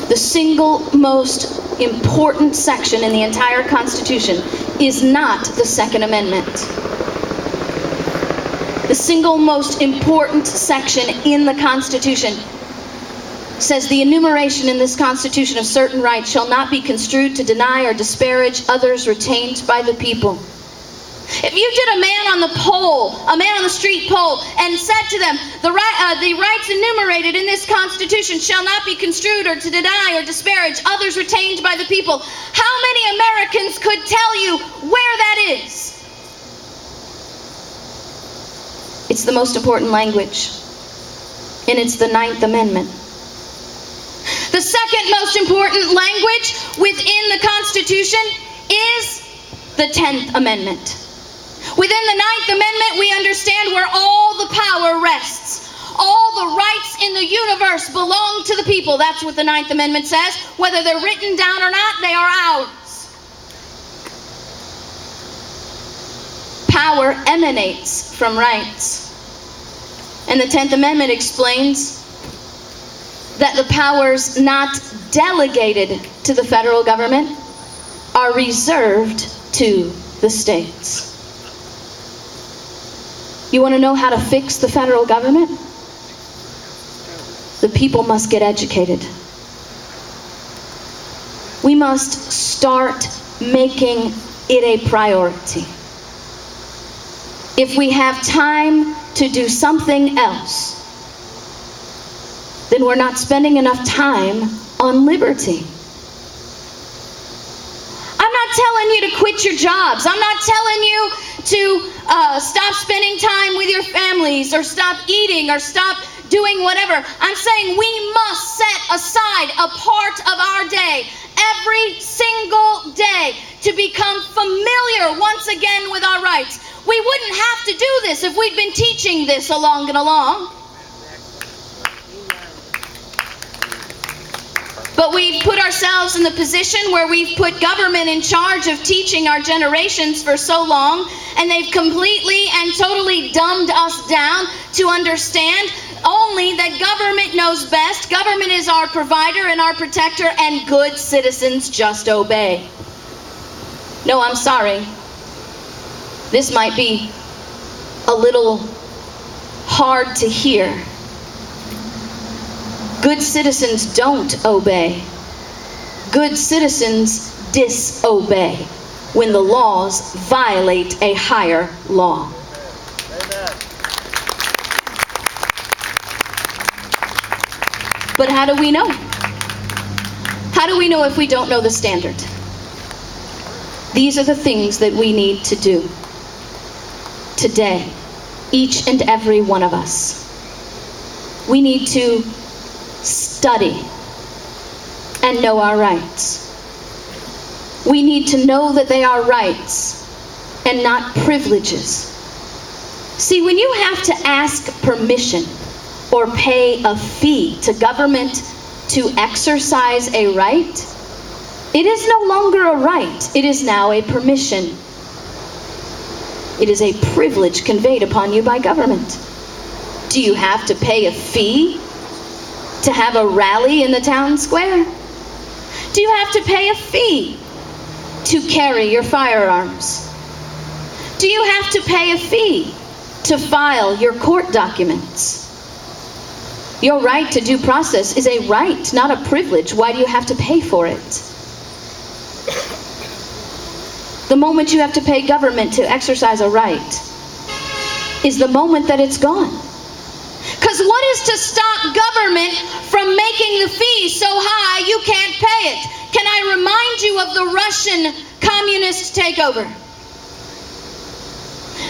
The single most important section in the entire Constitution is not the Second Amendment. The single most important section in the Constitution says the enumeration in this Constitution of certain rights shall not be construed to deny or disparage others retained by the people. If you did a man on the pole, a man on the street pole, and said to them, the rights enumerated in this Constitution shall not be construed or to deny or disparage others retained by the people, how many Americans could tell you where that is? It's the most important language, and it's the 9th Amendment. The Second second most important language within the Constitution is the 10th Amendment. Within the 9th Amendment, we understand where all the power rests. All the rights in the universe belong to the people. That's what the 9th Amendment says. Whether they're written down or not, they are ours. Power emanates from rights. And the 10th Amendment explains that the powers not delegated to the federal government are reserved to the states. You want to know how to fix the federal government? The people must get educated. We must start making it a priority. If we have time to do something else, then we're not spending enough time on liberty. I'm not telling you to quit your jobs. I'm not telling you to stop spending time with your families or stop eating or stop doing whatever. I'm saying we must set aside a part of our day, every single day, to become familiar once again with our rights. We wouldn't have to do this if we'd been teaching this along and along. But we've put ourselves in the position where we've put government in charge of teaching our generations for so long, and they've completely and totally dumbed us down to understand only that government knows best, government is our provider and our protector, and good citizens just obey. No, I'm sorry. This might be a little hard to hear. Good citizens don't obey. Good citizens disobey when the laws violate a higher law. But how do we know? How do we know if we don't know the standard? These are the things that we need to do today, each and every one of us. We need to study and know our rights. We need to know that they are rights and not privileges. See, when you have to ask permission or pay a fee to government to exercise a right, it is no longer a right. It is now a permission. It is a privilege conveyed upon you by government. Do you have to pay a fee to have a rally in the town square? Do you have to pay a fee to carry your firearms? Do you have to pay a fee to file your court documents? Your right to due process is a right, not a privilege. Why do you have to pay for it? The moment you have to pay government to exercise a right is the moment that it's gone. Because what is to stop government from making the fee so high you can't pay it? Can I remind you of the Russian communist takeover?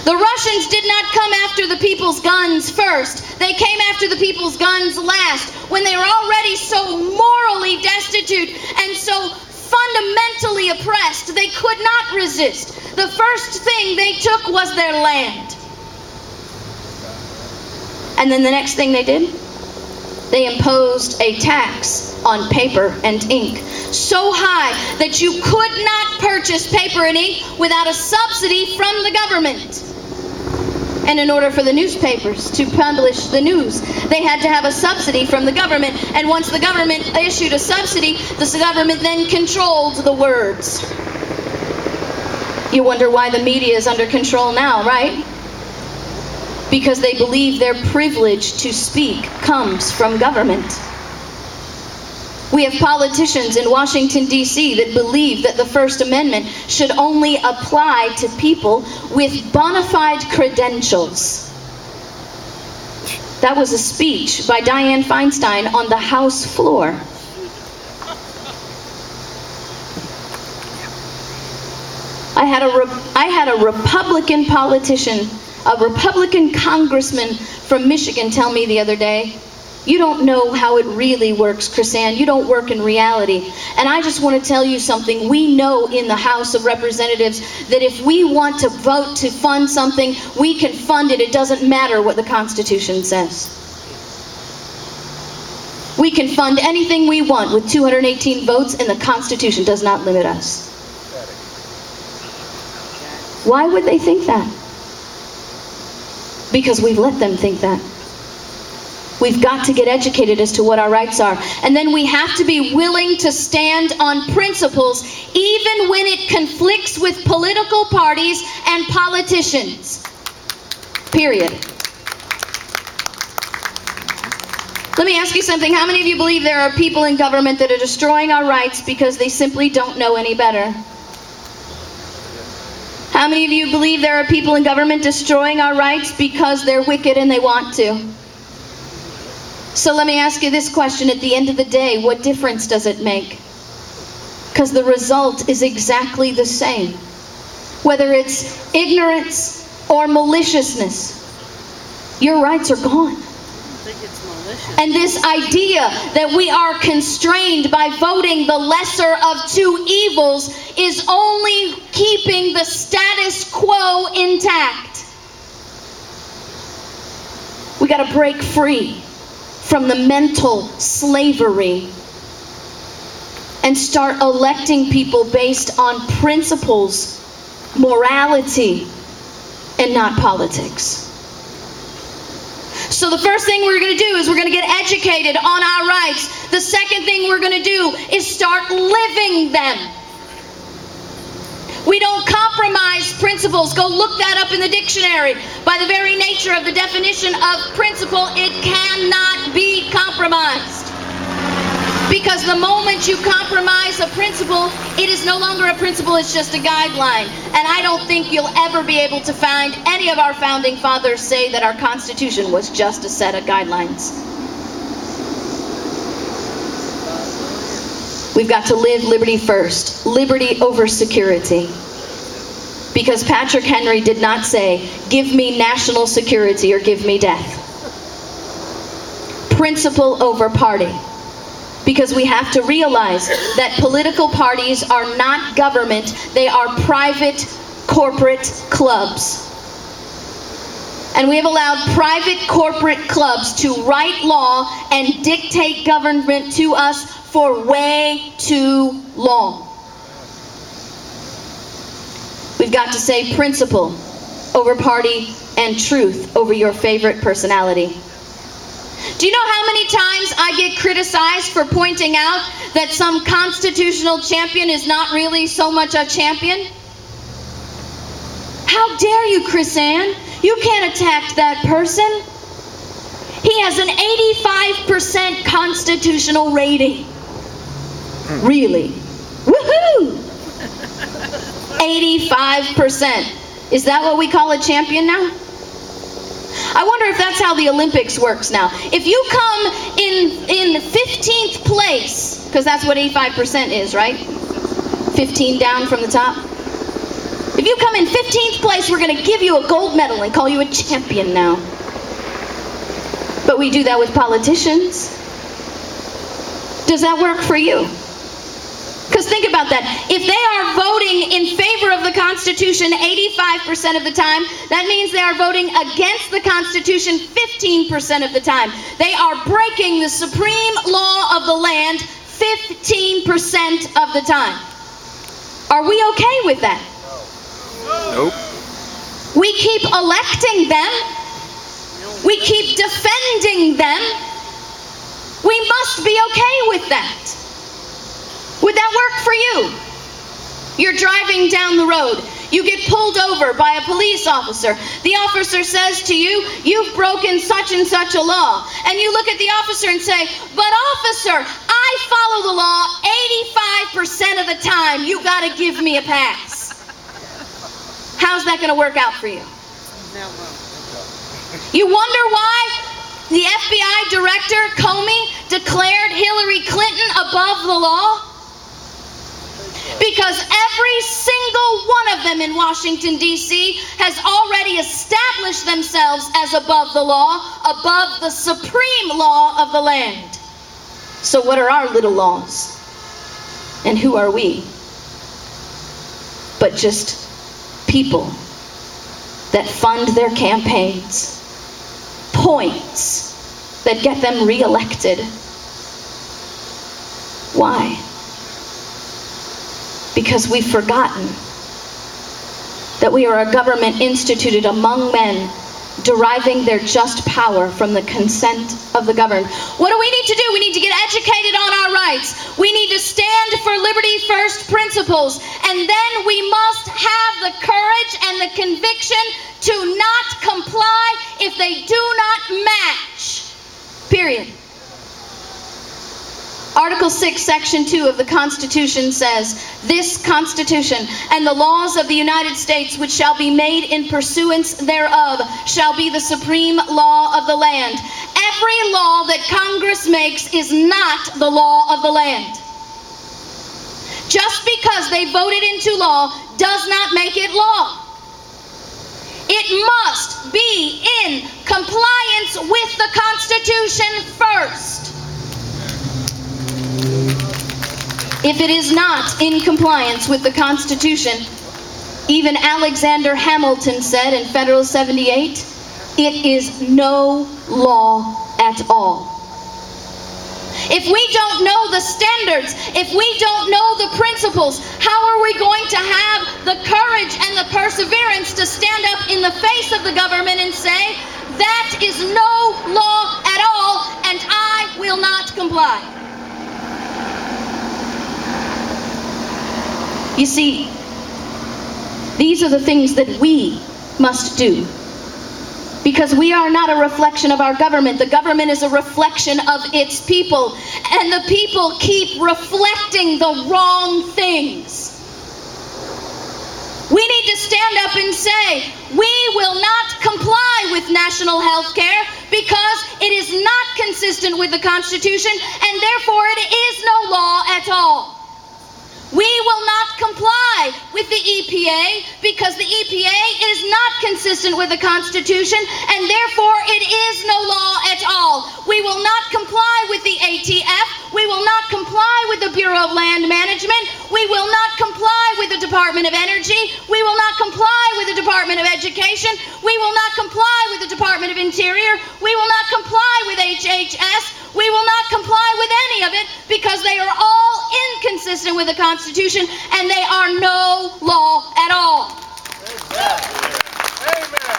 The Russians did not come after the people's guns first. They came after the people's guns last, when they were already so morally destitute and so fundamentally oppressed they could not resist. The first thing they took was their land. And then the next thing they did, they imposed a tax on paper and ink so high that you could not purchase paper and ink without a subsidy from the government. And in order for the newspapers to publish the news, they had to have a subsidy from the government. And once the government issued a subsidy, the government then controlled the words. You wonder why the media is under control now, right? Because they believe their privilege to speak comes from government. We have politicians in Washington, D.C. that believe that the First Amendment should only apply to people with bona fide credentials. That was a speech by Dianne Feinstein on the House floor. I had a Republican politician, a Republican congressman from Michigan tell me the other day You don't know how it really works, KrisAnne. You don't work in reality. And I just want to tell you something. We know in the House of Representatives that if we want to vote to fund something, we can fund it. It doesn't matter what the Constitution says. We can fund anything we want with 218 votes, and the Constitution does not limit us. Why would they think that? Because we've let them think that. We've got to get educated as to what our rights are. And then we have to be willing to stand on principles, even when it conflicts with political parties and politicians. Period. Let me ask you something. How many of you believe there are people in government that are destroying our rights because they simply don't know any better? How many of you believe there are people in government destroying our rights because they're wicked and they want to? So let me ask you this question. At the end of the day, what difference does it make? Because the result is exactly the same. Whether it's ignorance or maliciousness, your rights are gone. And this idea that we are constrained by voting the lesser of two evils is only keeping the status quo intact. We got to break free from the mental slavery and start electing people based on principles, morality, and not politics. So the first thing we're going to do is we're going to get educated on our rights. The second thing we're going to do is start living them. We don't compromise principles. Go look that up in the dictionary. By the very nature of the definition of principle, it cannot be compromised. Because the moment you compromise a principle, it is no longer a principle, it's just a guideline. And I don't think you'll ever be able to find any of our founding fathers say that our Constitution was just a set of guidelines. We've got to live liberty first. Liberty over security. Because Patrick Henry did not say, give me national security or give me death. Principle over party. Because we have to realize that political parties are not government, they are private corporate clubs. And we have allowed private corporate clubs to write law and dictate government to us for way too long. We've got to say principle over party and truth over your favorite personality. Do you know how many times I get criticized for pointing out that some constitutional champion is not really so much a champion? How dare you, KrisAnne? You can't attack that person. He has an 85% constitutional rating. Really? Woohoo! 85%. Is that what we call a champion now? I wonder if that's how the Olympics works now. If you come in 15th place, because that's what 85% is, right? 15 down from the top. If you come in 15th place, we're going to give you a gold medal and call you a champion now. But we do that with politicians. Does that work for you? Because think about that. If they are voting in favor of the Constitution 85% of the time, that means they are voting against the Constitution 15% of the time. They are breaking the supreme law of the land 15% of the time. Are we okay with that? Nope. We keep electing them. We keep defending them. We must be okay with that. Would that work for you? You're driving down the road. You get pulled over by a police officer. The officer says to you, you've broken such and such a law. And you look at the officer and say, but officer, I follow the law 85% of the time. You gotta give me a pass. How's that gonna work out for you? You wonder why the FBI director, Comey, declared Hillary Clinton above the law? Because every single one of them in Washington, D.C. has already established themselves ourselves as above the law, above the supreme law of the land. So what are our little laws? And who are we? But just people that fund their campaigns, points that get them reelected. Why? Because we've forgotten that we are a government instituted among men, deriving their just power from the consent of the governed. What do we need to do? We need to get educated on our rights. We need to stand for liberty first principles. And then we must have the courage and the conviction to not comply if they do not match. Period. Article 6, Section 2 of the Constitution says, "This Constitution and the laws of the United States which shall be made in pursuance thereof shall be the supreme law of the land." Every law that Congress makes is not the law of the land. Just because they voted into law does not make it law. It must be in compliance with the Constitution first. If it is not in compliance with the Constitution, even Alexander Hamilton said in Federal 78, it is no law at all. If we don't know the standards, if we don't know the principles, how are we going to have the courage and the perseverance to stand up in the face of the government and say, that is no law at all, and I will not comply? You see, these are the things that we must do. Because we are not a reflection of our government. The government is a reflection of its people. And the people keep reflecting the wrong things. We need to stand up and say, we will not comply with national health care because it is not consistent with the Constitution, and therefore it is no law at all. We will not comply with the EPA because the EPA is not consistent with the Constitution, and therefore it is no law at all. We will not comply with the ATF. We will not comply with the Bureau of Land Management. We will not comply with the Department of Energy. We will not comply with the Department of Education. We will not comply with the Department of Interior. We will not comply with HHS. We will not comply with any of it because they are all inconsistent with the Constitution and they are no law at all. Amen.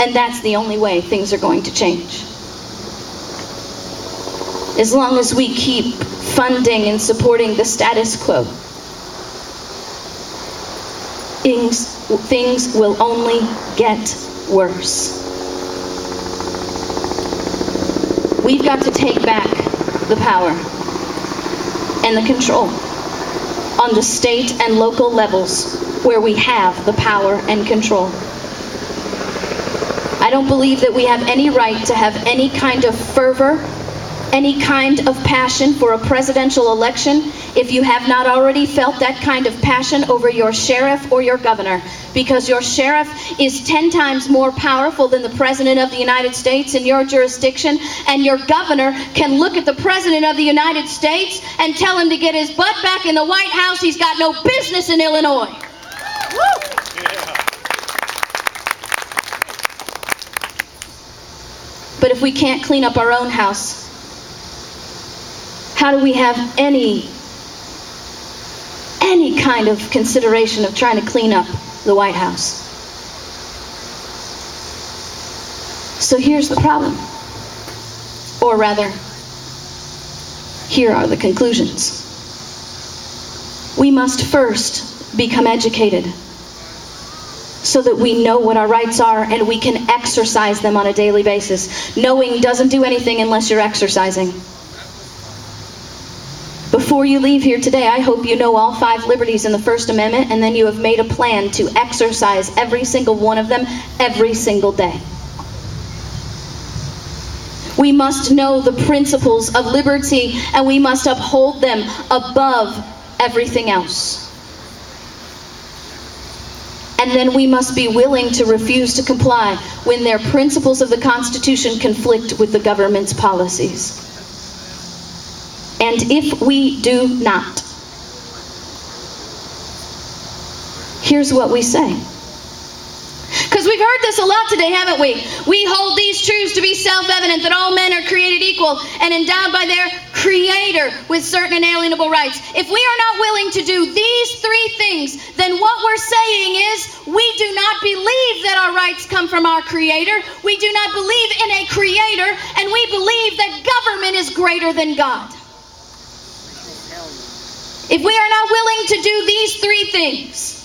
And that's the only way things are going to change. As long as we keep funding and supporting the status quo, things will only get worse. We've got to take back the power and the control on the state and local levels where we have the power and control. I don't believe that we have any right to have any kind of fervor, any kind of passion for a presidential election if you have not already felt that kind of passion over your sheriff or your governor, because your sheriff is 10 times more powerful than the President of the United States in your jurisdiction, and your governor can look at the President of the United States and tell him to get his butt back in the White House. He's got no business in Illinois. Woo! But if we can't clean up our own house, how do we have any kind of consideration of trying to clean up the White House? So here's the problem. Or rather, here are the conclusions. We must first become educated so that we know what our rights are and we can exercise them on a daily basis. Knowing doesn't do anything unless you're exercising. Before you leave here today, I hope you know all 5 liberties in the First Amendment, and then you have made a plan to exercise every single one of them every single day. We must know the principles of liberty, and we must uphold them above everything else. And then we must be willing to refuse to comply when their principles of the Constitution conflict with the government's policies. And if we do not, here's what we say. Because we've heard this a lot today, haven't we? We hold these truths to be self-evident, that all men are created equal and endowed by their Creator with certain inalienable rights. If we are not willing to do these three things, then what we're saying is we do not believe that our rights come from our Creator. We do not believe in a Creator, and we believe that government is greater than God. If we are not willing to do these three things,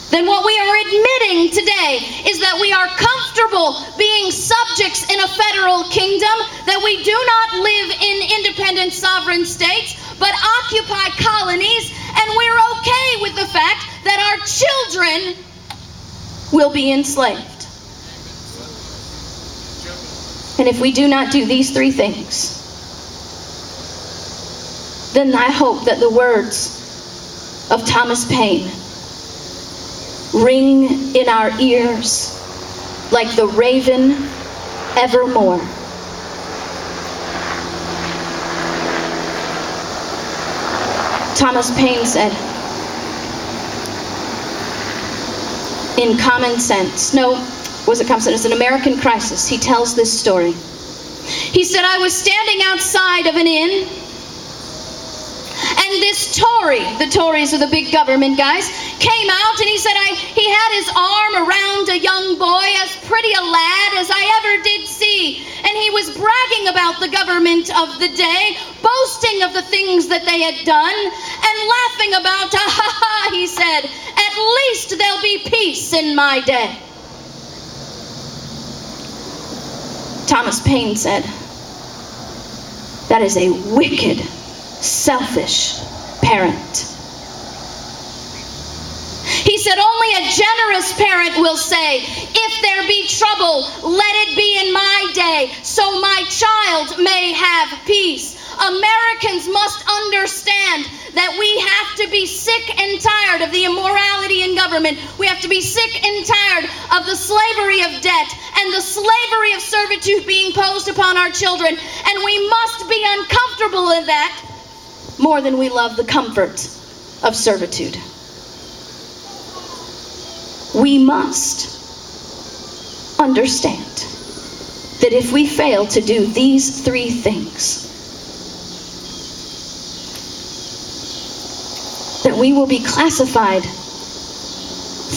then what we are admitting today is that we are comfortable being subjects in a federal kingdom, that we do not live in independent sovereign states, but occupy colonies, and we're okay with the fact that our children will be enslaved. And if we do not do these three things, then I hope that the words of Thomas Paine ring in our ears like the raven evermore. Thomas Paine said, in Common Sense, was it Common Sense? It's an American Crisis. He tells this story. He said, I was standing outside of an inn, and this Tory, the Tories are the big government guys, came out, and he said he had his arm around a young boy, as pretty a lad as I ever did see. And he was bragging about the government of the day, boasting of the things that they had done, and laughing about, he said, at least there'll be peace in my day. Thomas Paine said, that is a wicked, selfish parent. He said, only a generous parent will say, if there be trouble, let it be in my day, so my child may have peace. Americans must understand that we have to be sick and tired of the immorality in government. We have to be sick and tired of the slavery of debt and the slavery of servitude being posed upon our children. And we must be uncomfortable in that more than we love the comfort of servitude. We must understand that if we fail to do these three things, that we will be classified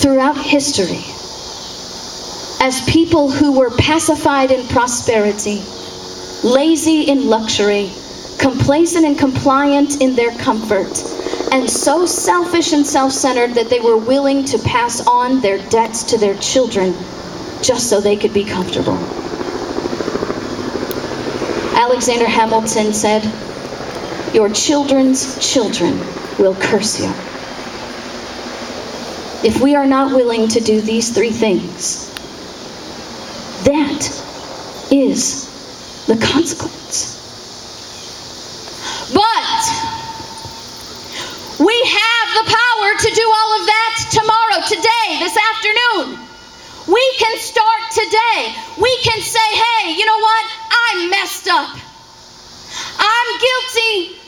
throughout history as people who were pacified in prosperity, lazy in luxury, complacent and compliant in their comfort, and so selfish and self-centered that they were willing to pass on their debts to their children just so they could be comfortable. Alexander Hamilton said, your children's children will curse you. If we are not willing to do these three things, that is the consequence. But we have the power to do all of that tomorrow, today, this afternoon. We can start today. We can say, hey, you know what? I messed up. I'm guilty.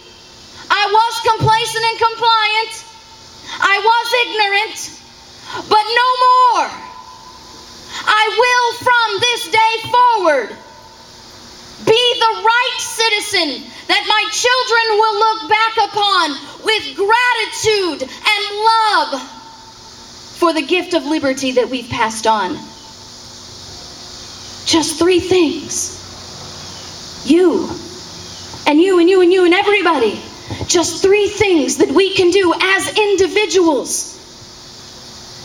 I was complacent and compliant. I was ignorant. But no more. I will from this day forward be the right citizen that my children will look back upon with gratitude and love for the gift of liberty that we've passed on. Just three things. You and you and you and you and everybody. Just three things that we can do as individuals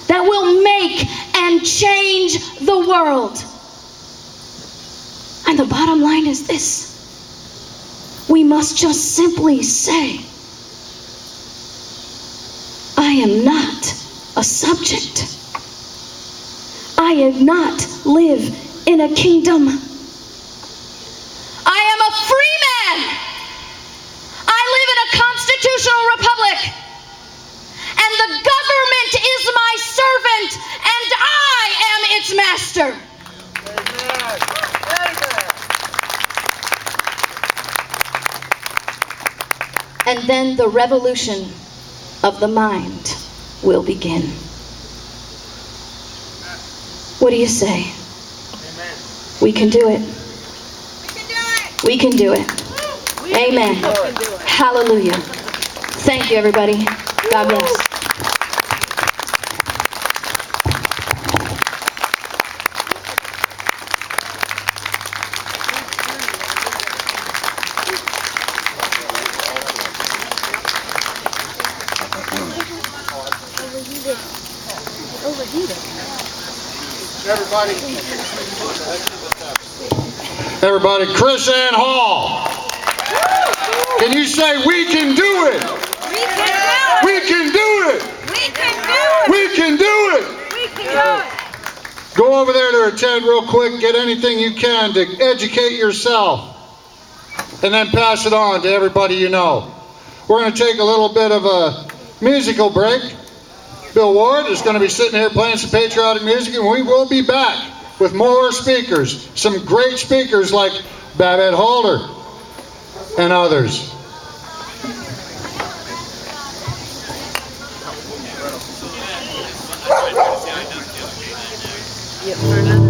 that will make and change the world. And the bottom line is this. We must just simply say, I am not a subject. I am not live in a kingdom. I am a free man. I live in a constitutional republic. And the government is my servant. and then the revolution of the mind will begin. What do you say? We can do it. We can do it. Amen. Hallelujah. Thank you, everybody. God bless. Everybody, KrisAnne Hall. Can you say, we can do it? We can do it. We can do it. We can do it. We can do it. Go over there to attend real quick. Get anything you can to educate yourself. And then pass it on to everybody you know. We're going to take a little bit of a musical break. Bill Ward is going to be sitting here playing some patriotic music, and we will be back with more speakers. Some great speakers like Babette Halder and others. Yeah, for another